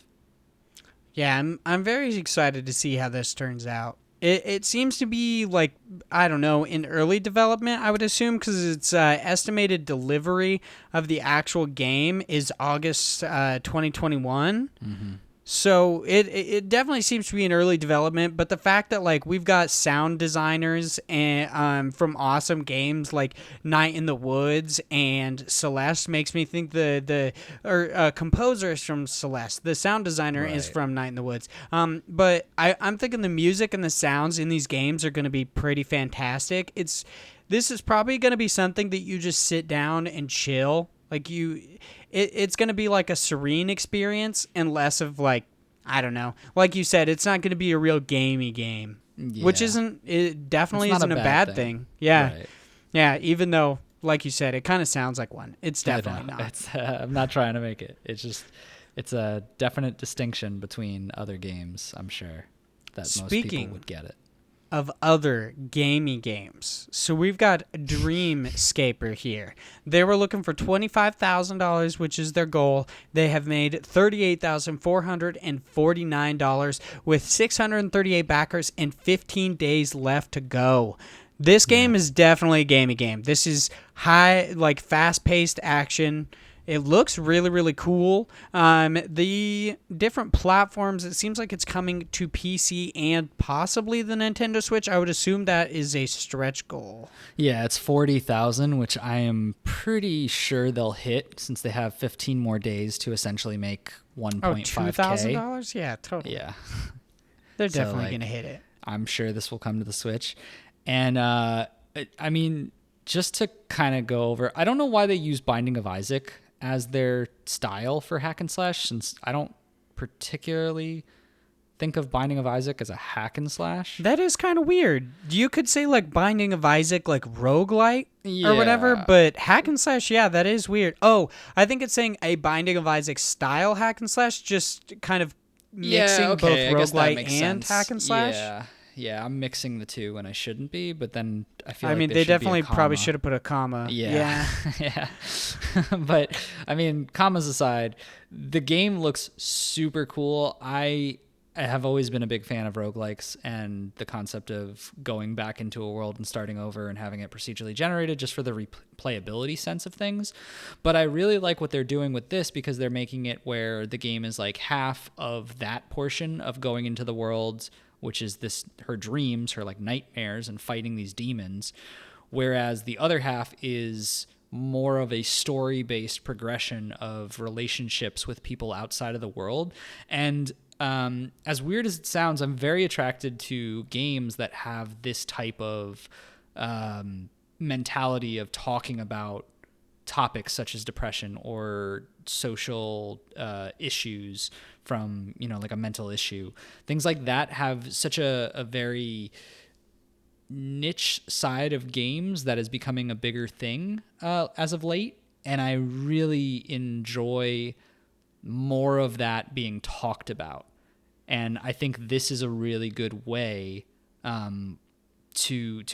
Yeah, I'm very excited to see how this turns out. It seems to be like, I don't know, in early development, I would assume, because its estimated delivery of the actual game is August 2021. Mm-hmm. So it definitely seems to be in early development, but the fact that like we've got sound designers and from awesome games like Night in the Woods and Celeste makes me think the composer is from Celeste. The sound designer is from Night in the Woods. But I'm thinking the music and the sounds in these games are going to be pretty fantastic. This is probably going to be something that you just sit down and chill. Like it's going to be like a serene experience and less of like, I don't know. Like you said, it's not going to be a real gamey game, which definitely isn't a bad thing. Yeah. Right. Yeah. Even though, like you said, it kind of sounds like one. It's definitely not. I'm not trying to make it. It's a definite distinction between other games, I'm sure, that most people would get it. Of other gamey games. So we've got Dreamscaper here. They were looking for $25,000, which is their goal. They have made $38,449 with 638 backers and 15 days left to go. This game is definitely a gamey game. This is fast-paced action. It looks really, really cool. The different platforms, it seems like it's coming to PC and possibly the Nintendo Switch. I would assume that is a stretch goal. Yeah, it's 40,000, which I am pretty sure they'll hit since they have 15 more days to essentially make 1.5K. $2,000? Yeah, totally. Yeah. They're definitely going to hit it. I'm sure this will come to the Switch. And, I mean, just to kind of go over, I don't know why they use Binding of Isaac as their style for hack and slash, since I don't particularly think of Binding of Isaac as a hack and slash. That is kind of weird. You could say like Binding of Isaac, like roguelite or whatever, but hack and slash, yeah, that is weird. Oh, I think it's saying a Binding of Isaac style hack and slash, just kind of mixing both roguelite and hack and slash. Yeah, I'm mixing the two when I shouldn't be, but then I feel like they definitely probably should have put a comma. Yeah. Yeah. But, I mean, commas aside, the game looks super cool. I have always been a big fan of roguelikes and the concept of going back into a world and starting over and having it procedurally generated just for the replayability sense of things. But I really like what they're doing with this because they're making it where the game is like half of that portion of going into the world, which is her dreams, her like nightmares and fighting these demons, whereas the other half is more of a story-based progression of relationships with people outside of the world. And as weird as it sounds, I'm very attracted to games that have this type of mentality of talking about topics such as depression or social issues from, like a mental issue. Things like that have such a very niche side of games that is becoming a bigger thing as of late. And I really enjoy more of that being talked about. And I think this is a really good way to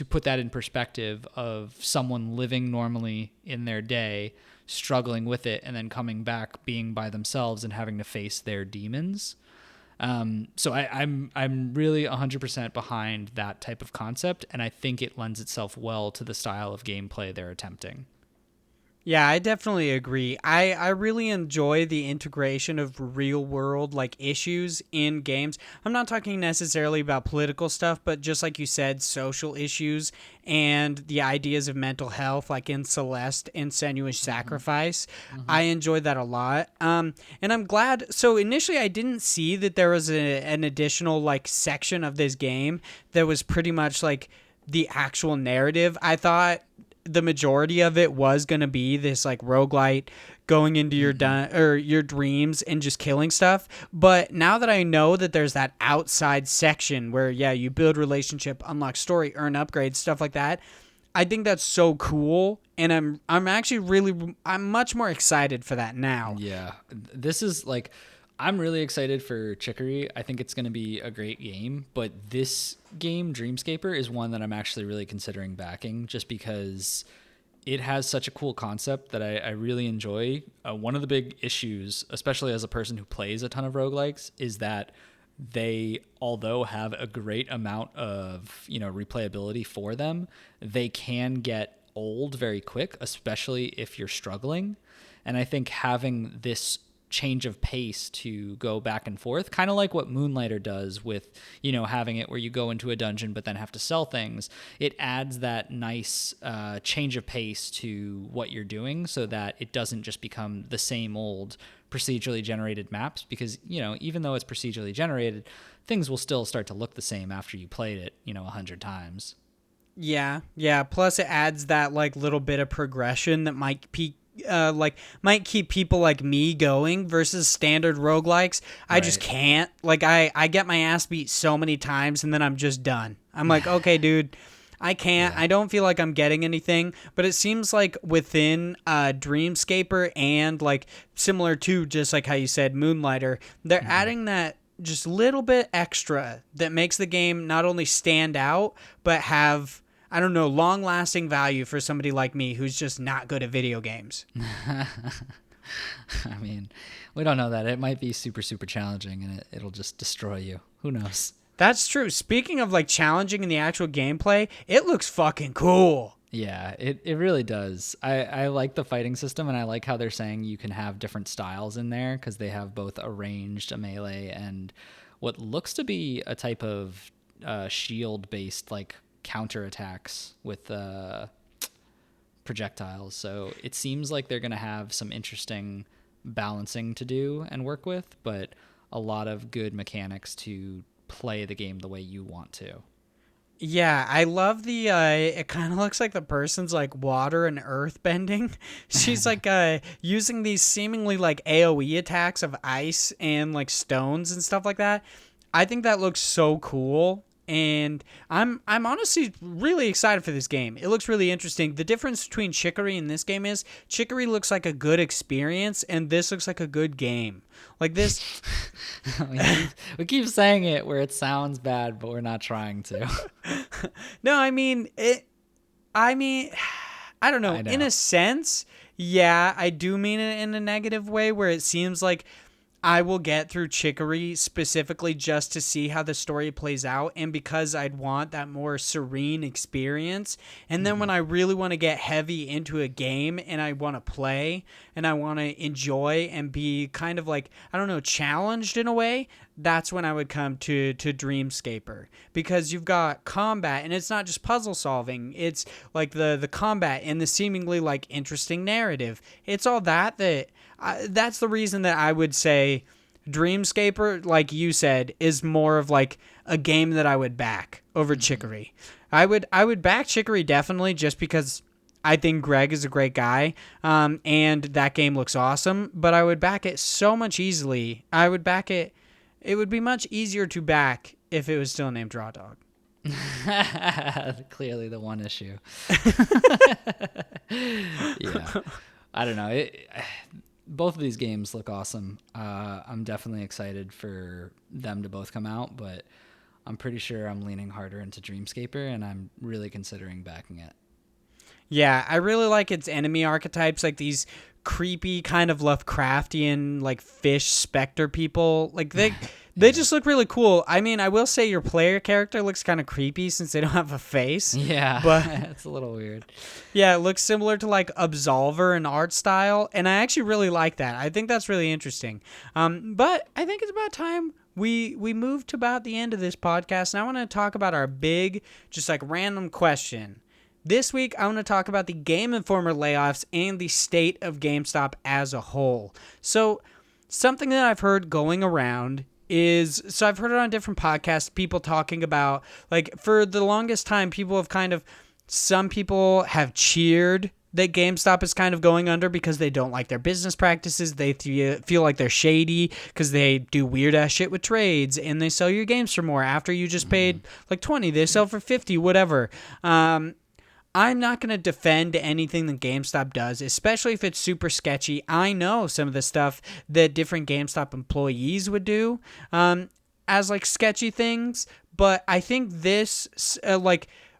put that in perspective of someone living normally in their day, struggling with it, and then coming back, being by themselves and having to face their demons. So I'm really 100% behind that type of concept, and I think it lends itself well to the style of gameplay they're attempting. Yeah, I definitely agree. I really enjoy the integration of real world like issues in games. I'm not talking necessarily about political stuff, but just like you said, social issues and the ideas of mental health, like in Celeste and Senua's Sacrifice. Mm-hmm. I enjoyed that a lot. And I'm glad. So initially I didn't see that there was an additional like section of this game that was pretty much like the actual narrative. I thought the majority of it was going to be this like roguelite going into your your dreams and just killing stuff. But now that I know that there's that outside section where, yeah, you build relationship, unlock story, earn upgrades, stuff like that, I think that's so cool. And I'm much more excited for that now. Yeah. This is like, I'm really excited for Chicory. I think it's going to be a great game, but this game, Dreamscaper, is one that I'm actually really considering backing just because it has such a cool concept that I really enjoy. One of the big issues, especially as a person who plays a ton of roguelikes, is that they, although have a great amount of, replayability for them, they can get old very quick, especially if you're struggling. And I think having this change of pace to go back and forth, kind of like what Moonlighter does with, having it where you go into a dungeon but then have to sell things. It adds that nice change of pace to what you're doing so that it doesn't just become the same old procedurally generated maps, because, even though it's procedurally generated, things will still start to look the same after you played it, 100 times. Yeah. Plus it adds that like little bit of progression that might keep people like me going versus standard roguelikes. I just can't. Like I get my ass beat so many times and then I'm just done. I'm like, okay, dude, I can't. Yeah. I don't feel like I'm getting anything. But it seems like within Dreamscaper and like similar to just like how you said Moonlighter, they're adding that just little bit extra that makes the game not only stand out but have, I don't know, long-lasting value for somebody like me who's just not good at video games. I mean, we don't know that. It might be super, super challenging, and it'll just destroy you. Who knows? That's true. Speaking of, like, challenging in the actual gameplay, it looks fucking cool. Yeah, it really does. I like the fighting system, and I like how they're saying you can have different styles in there because they have both a ranged, a melee, and what looks to be a type of shield-based, like, counterattacks with projectiles. So it seems like they're going to have some interesting balancing to do and work with, but a lot of good mechanics to play the game the way you want to. Yeah, I love the it kind of looks like the person's like water and earth bending. She's like using these seemingly like AoE attacks of ice and like stones and stuff like that. I think that looks so cool. And I'm honestly really excited for this game. It looks really interesting. The difference between Chicory and this game is Chicory looks like a good experience, and this looks like a good game. Like this, we keep saying it where it sounds bad, but we're not trying to. No, I mean it. I don't know. In a sense, yeah, I do mean it in a negative way, where it seems like I will get through Chicory specifically just to see how the story plays out, and because I'd want that more serene experience. And then when I really want to get heavy into a game and I want to play and I want to enjoy and be kind of like, I don't know, challenged in a way, that's when I would come to Dreamscaper, because you've got combat and it's not just puzzle solving. It's like the combat and the seemingly like interesting narrative. It's all that that's the reason that I would say Dreamscaper, like you said, is more of like a game that I would back over Chicory. I would back Chicory definitely just because I think Greg is a great guy, and that game looks awesome, but I would back it so much easily. I would back it. It would be much easier to back if it was still named Draw Dog. Clearly the one issue. Yeah. I don't know. Both of these games look awesome. I'm definitely excited for them to both come out, but I'm pretty sure I'm leaning harder into Dreamscaper, and I'm really considering backing it. Yeah, I really like its enemy archetypes, like these creepy kind of Lovecraftian, like fish specter people. Like they just look really cool. I mean, I will say your player character looks kind of creepy since they don't have a face. Yeah, but it's a little weird. Yeah, it looks similar to like Absolver in art style, and I actually really like that. I think that's really interesting. But I think it's about time we moved to about the end of this podcast, and I want to talk about our big, just like random question. This week, I want to talk about the Game Informer layoffs and the state of GameStop as a whole. So, something that I've heard going around is, so I've heard it on different podcasts, people talking about, like, for the longest time, people have kind of some people have cheered that GameStop is kind of going under because they don't like their business practices. They feel like they're shady because they do weird ass shit with trades and they sell your games for more after you just paid like 20. They sell for 50, whatever. I'm not going to defend anything that GameStop does, especially if it's super sketchy. I know some of the stuff that different GameStop employees would do as like sketchy things, but I think this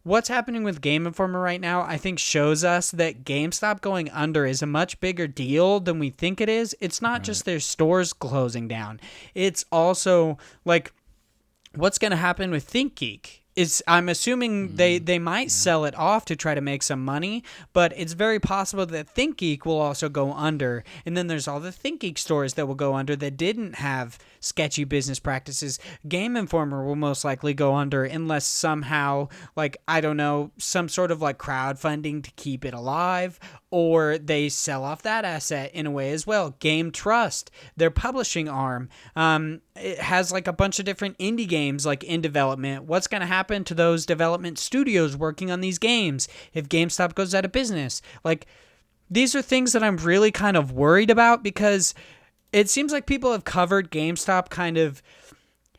what's happening with Game Informer right now, I think shows us that GameStop going under is a much bigger deal than we think it is. It's not just their stores closing down. It's also like what's going to happen with ThinkGeek. I'm assuming they might sell it off to try to make some money, but it's very possible that ThinkGeek will also go under. And then there's all the ThinkGeek stores that will go under that didn't have sketchy business practices. Game Informer will most likely go under unless somehow, like, I don't know, some sort of like crowdfunding to keep it alive, or they sell off that asset in a way as well. Game Trust, their publishing arm, it has like a bunch of different indie games like in development. What's going to happen to those development studios working on these games if GameStop goes out of business? Like, these are things that I'm really kind of worried about because it seems like people have covered GameStop kind of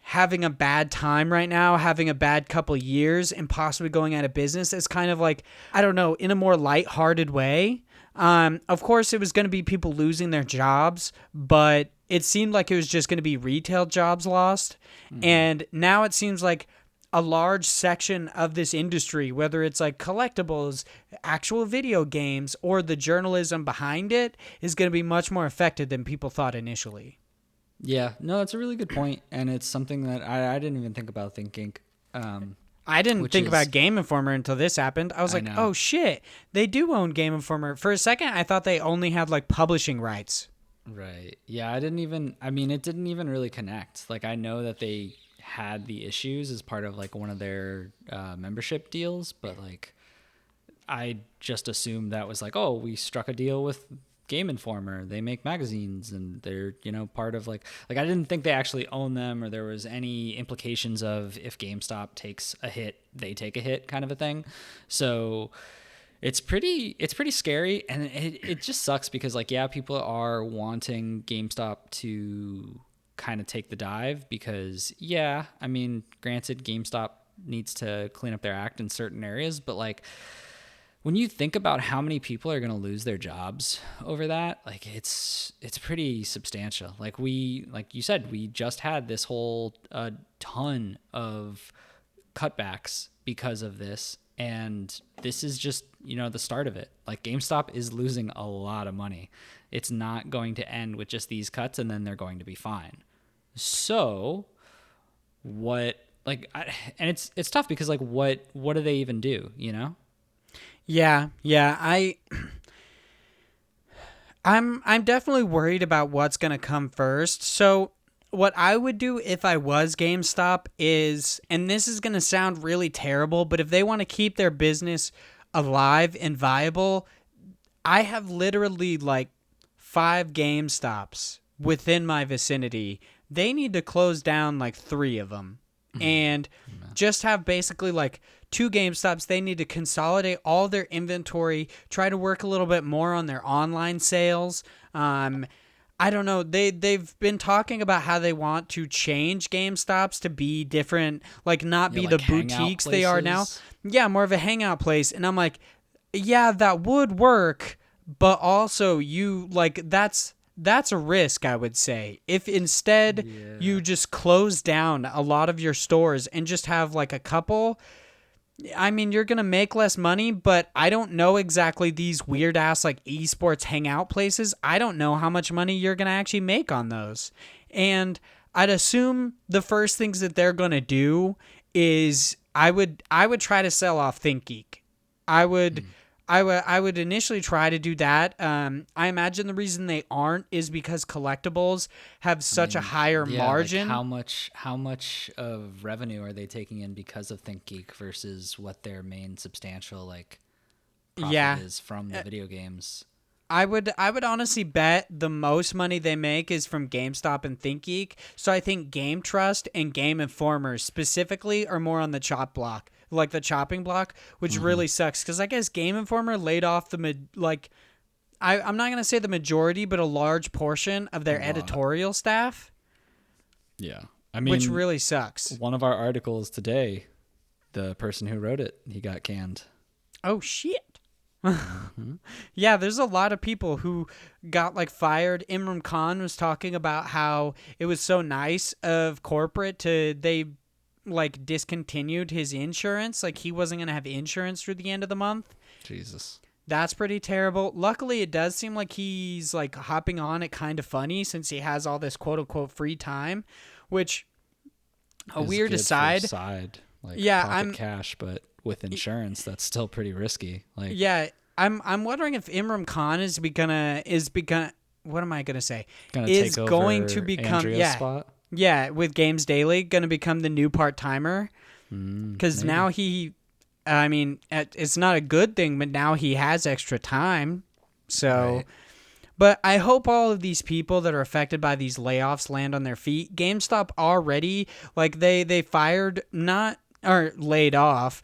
having a bad time right now, having a bad couple years, and possibly going out of business as kind of like, I don't know, in a more lighthearted way. Of course, it was going to be people losing their jobs, but it seemed like it was just going to be retail jobs lost. And now it seems like a large section of this industry, whether it's like collectibles, actual video games, or the journalism behind it, is going to be much more affected than people thought initially. Yeah, no, that's a really good point, and it's something that I didn't even think about thinking. I didn't think about Game Informer until this happened. I was like, oh shit, they do own Game Informer. For a second, I thought they only had like publishing rights. Right. Yeah, it didn't even really connect. Like, I know that they had the issues as part of like one of their membership deals, but like I just assumed that was like, oh, we struck a deal with Game Informer. They make magazines and they're, part of like I didn't think they actually own them, or there was any implications of if GameStop takes a hit, they take a hit kind of a thing. So it's pretty scary, and it just sucks because like, yeah, people are wanting GameStop to kind of take the dive because, yeah, I mean, granted, GameStop needs to clean up their act in certain areas, but like when you think about how many people are going to lose their jobs over that, like it's pretty substantial. Like you said, we just had this whole ton of cutbacks because of this. And this is just, the start of it. Like, GameStop is losing a lot of money. It's not going to end with just these cuts and then they're going to be fine. So what, like, and it's tough because like, what do they even do, Yeah. I'm definitely worried about what's going to come first. So what I would do if I was GameStop is, and this is going to sound really terrible, but if they want to keep their business alive and viable, I have literally like 5 GameStops within my vicinity. They need to close down like 3 of them and just have basically like 2 GameStops. They need to consolidate all their inventory, try to work a little bit more on their online sales. I don't know. They've been talking about how they want to change GameStops to be different, like not be like the boutiques they are now. Yeah, more of a hangout place. And I'm like, yeah, that would work, but also that's a risk, I would say. If instead you just close down a lot of your stores and just have like a couple, I mean, you're going to make less money, but I don't know exactly these weird ass like esports hangout places. I don't know how much money you're going to actually make on those. And I'd assume the first things that they're going to do is I would try to sell off ThinkGeek. I would initially try to do that. I imagine the reason they aren't is because collectibles have such a higher margin. Like how much of revenue are they taking in because of ThinkGeek versus what their main substantial like profit is from the video games? I would honestly bet the most money they make is from GameStop and ThinkGeek. So I think Game Trust and Game Informer specifically are more on the chop block. like the chopping block, which really sucks because I guess Game Informer laid off I'm not gonna say the majority, but a large portion of their editorial staff. Yeah, I mean, which really sucks. One of our articles today, the person who wrote it, he got canned. Oh shit. Yeah, there's a lot of people who got like fired. Imran Khan was talking about how it was so nice of corporate they like discontinued his insurance. Like he wasn't going to have insurance through the end of the month. Jesus. That's pretty terrible. Luckily, it does seem like he's like hopping on it kind of funny since he has all this quote unquote free time, which a weird aside. Like yeah, pocket cash, but with insurance, that's still pretty risky. Like, yeah, I'm wondering if Imran Khan is what am I gonna say? Is take going over to become Andrea's spot? Yeah, with Games Daily, going to become the new part-timer because now I mean, it's not a good thing, but now he has extra time. So, right. But I hope all of these people that are affected by these layoffs land on their feet. GameStop already, like they fired or laid off,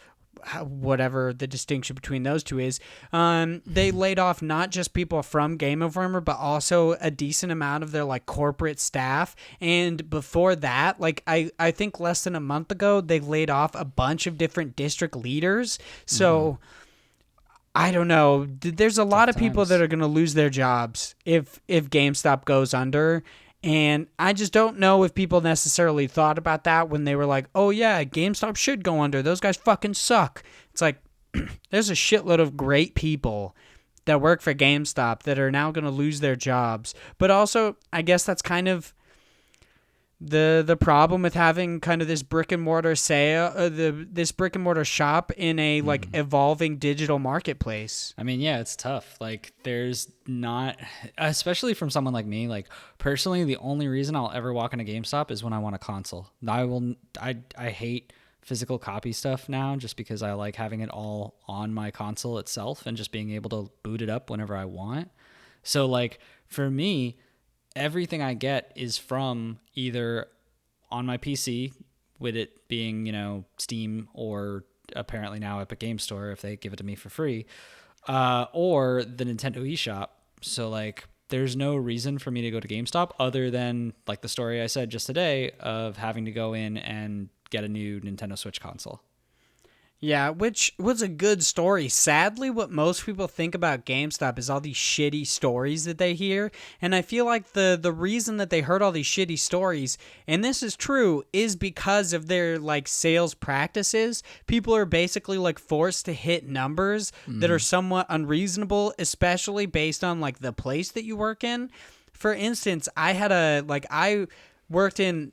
whatever the distinction between those two is. They laid off not just people from Game Informer, but also a decent amount of their like corporate staff. And before that, like I think less than a month ago, they laid off a bunch of different district leaders. So I don't know. There's a lot of people that are going to lose their jobs if GameStop goes under. And I just don't know if people necessarily thought about that when they were like, oh yeah, GameStop should go under. Those guys fucking suck. It's like, there's a shitload of great people that work for GameStop that are now going to lose their jobs. But also, I guess that's kind of the problem with having kind of this brick and mortar this brick and mortar shop in a like evolving digital marketplace. I mean, yeah, it's tough. Like there's not, especially from someone like me, like personally, the only reason I'll ever walk in a GameStop is when I want a console. I hate physical copy stuff now just because I like having it all on my console itself and just being able to boot it up whenever I want. So like for me, everything I get is from either on my PC, with it being, Steam or apparently now Epic Game Store if they give it to me for free, or the Nintendo eShop. So like there's no reason for me to go to GameStop other than like the story I said just today of having to go in and get a new Nintendo Switch console. Yeah, which was a good story. Sadly, what most people think about GameStop is all these shitty stories that they hear. And I feel like the reason that they heard all these shitty stories, and this is true, is because of their like sales practices. People are basically like forced to hit numbers that are somewhat unreasonable, especially based on like the place that you work in. For instance, I worked in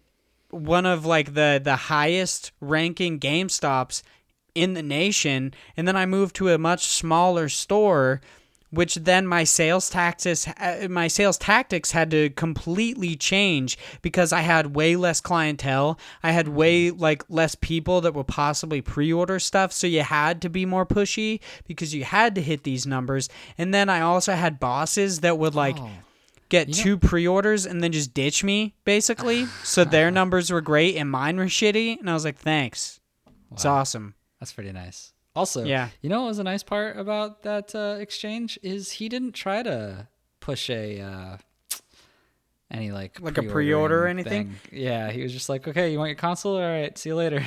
one of like the highest ranking GameStops in the nation, and then I moved to a much smaller store, which then my sales tactics had to completely change because I had way less clientele. I had way like less people that would possibly pre-order stuff, so you had to be more pushy because you had to hit these numbers. And then I also had bosses that would get two pre-orders and then just ditch me basically. So their numbers were great and mine were shitty, and I was like, thanks. Wow. It's awesome. That's pretty nice. Also, yeah. You know what was a nice part about that exchange is he didn't try to push any like a pre-order or anything. Thing. Yeah, he was just like, okay, you want your console? All right, see you later.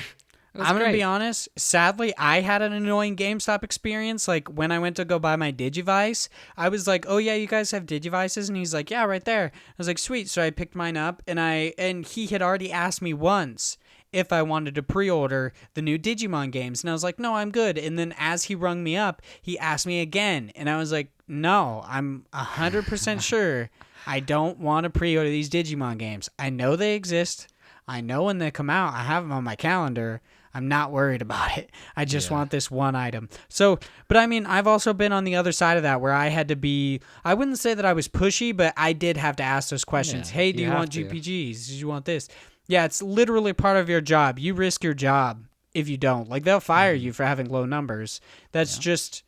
I'm going to be honest. Sadly, I had an annoying GameStop experience. Like when I went to go buy my Digivice, I was like, oh yeah, you guys have Digivices? And he's like, yeah, right there. I was like, sweet. So I picked mine up and he had already asked me once if I wanted to pre-order the new Digimon games. And I was like, no, I'm good. And then as he rung me up, he asked me again. And I was like, no, I'm 100% sure I don't want to pre-order these Digimon games. I know they exist. I know when they come out. I have them on my calendar. I'm not worried about it. I just want this one item. So, but I mean, I've also been on the other side of that where I had to be, I wouldn't say that I was pushy, but I did have to ask those questions. Hey, do you want GPGs? Do you want this? Yeah, it's literally part of your job. You risk your job if you don't. Like, they'll fire you for having low numbers. That's just,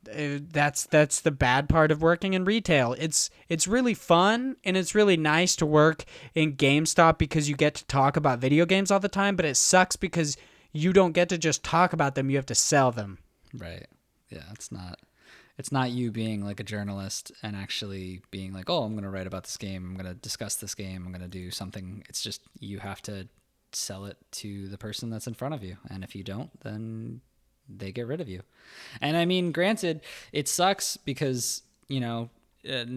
that's the bad part of working in retail. It's really fun, and it's really nice to work in GameStop because you get to talk about video games all the time, but it sucks because you don't get to just talk about them. You have to sell them. Right. Yeah, it's not you being like a journalist and actually being like, oh, I'm going to write about this game. I'm going to discuss this game. I'm going to do something. It's just you have to sell it to the person that's in front of you. And if you don't, then they get rid of you. And I mean, granted, it sucks because, no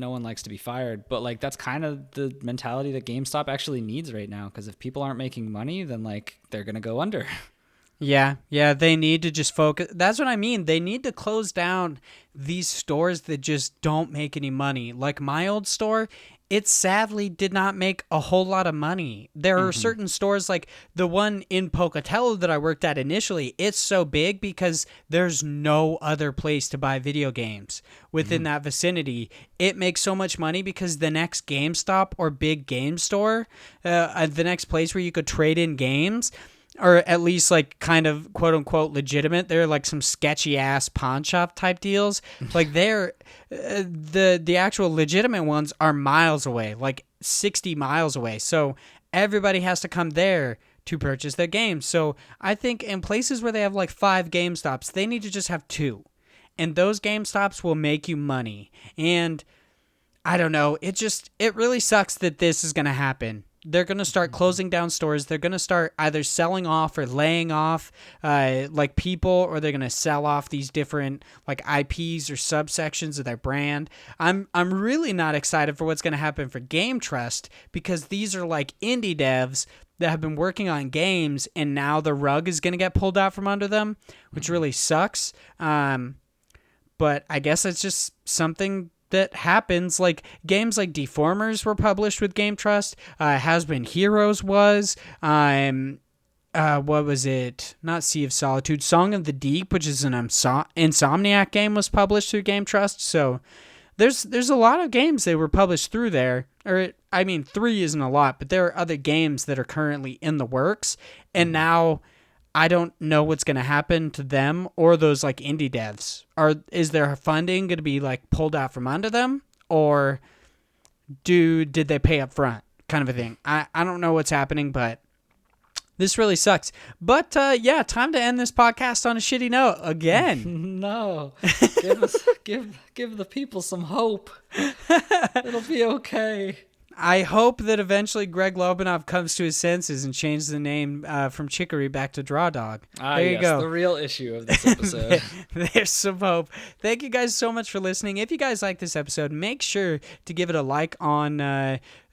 one likes to be fired, but like that's kind of the mentality that GameStop actually needs right now. Because if people aren't making money, then like they're going to go under. Yeah, they need to just focus. That's what I mean. They need to close down these stores that just don't make any money. Like my old store, it sadly did not make a whole lot of money. There are certain stores like the one in Pocatello that I worked at initially. It's so big because there's no other place to buy video games within that vicinity. It makes so much money because the next GameStop or big game store, the next place where you could trade in games, or at least like kind of quote unquote legitimate. They're like some sketchy ass pawn shop type deals. Like they're the actual legitimate ones are miles away, like 60 miles away. So everybody has to come there to purchase their games. So I think in places where they have like 5 GameStops, they need to just have 2. And those GameStops will make you money. And I don't know, it really sucks that this is going to happen. They're going to start closing down stores. They're going to start either selling off or laying off like people, or they're going to sell off these different like IPs or subsections of their brand. I'm really not excited for what's going to happen for Game Trust, because these are like indie devs that have been working on games, and now the rug is going to get pulled out from under them, which really sucks. But I guess it's just something that happens. Like games like Deformers were published with Game Trust. Has Been Heroes was. What was it? Not Sea of Solitude. Song of the Deep, which is an Insomniac game, was published through Game Trust. So there's a lot of games that were published through there. 3 isn't a lot, but there are other games that are currently in the works. And now I don't know what's going to happen to them or those like indie devs. Is their funding going to be like pulled out from under them, or did they pay up front, kind of a thing? I don't know what's happening, but this really sucks. But yeah, time to end this podcast on a shitty note again. No, give the people some hope. It'll be okay. I hope that eventually Greg Lobanov comes to his senses and changes the name from Chicory back to Draw Dog. There you go. The real issue of this episode. There's some hope. Thank you guys so much for listening. If you guys like this episode, make sure to give it a like on,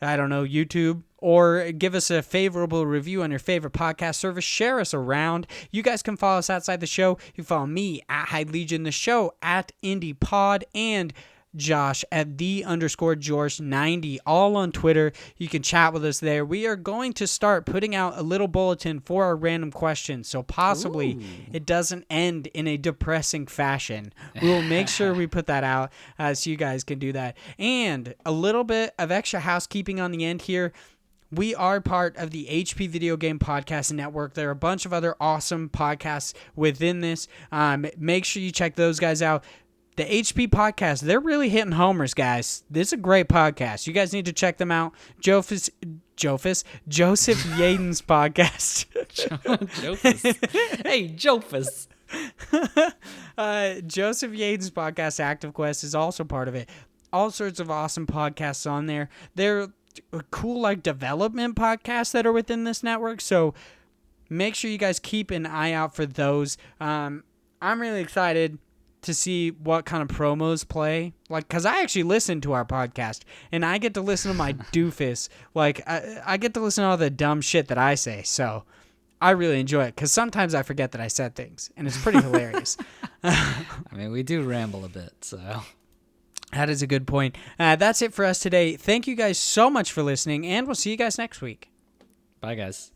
YouTube, or give us a favorable review on your favorite podcast service. Share us around. You guys can follow us outside the show. You can follow me at Hyde Legion, the show at IndiePod, and Josh at _George90, all on Twitter. You can chat with us there. We are going to start putting out a little bulletin for our random questions, so possibly it doesn't end in a depressing fashion. We will make sure we put that out so you guys can do that. And a little bit of extra housekeeping on the end here. We are part of the HP Video Game Podcast Network. There are a bunch of other awesome podcasts within this. Make sure you check those guys out. The HP Podcast, they're really hitting homers, guys. This is a great podcast. You guys need to check them out. Joseph Yaden's podcast. Hey, Jofus. Joseph Yaden's podcast, Active Quest, is also part of it. All sorts of awesome podcasts on there. They're cool, like, development podcasts that are within this network, so make sure you guys keep an eye out for those. I'm really excited to see what kind of promos play, like, because I actually listen to our podcast, and I get to listen to my doofus, like, I get to listen to all the dumb shit that I say, so I really enjoy it, because sometimes I forget that I said things, and it's pretty hilarious. I mean, we do ramble a bit, so that is a good point. That's it for us today. Thank you guys so much for listening, and we'll see you guys next week. Bye, guys.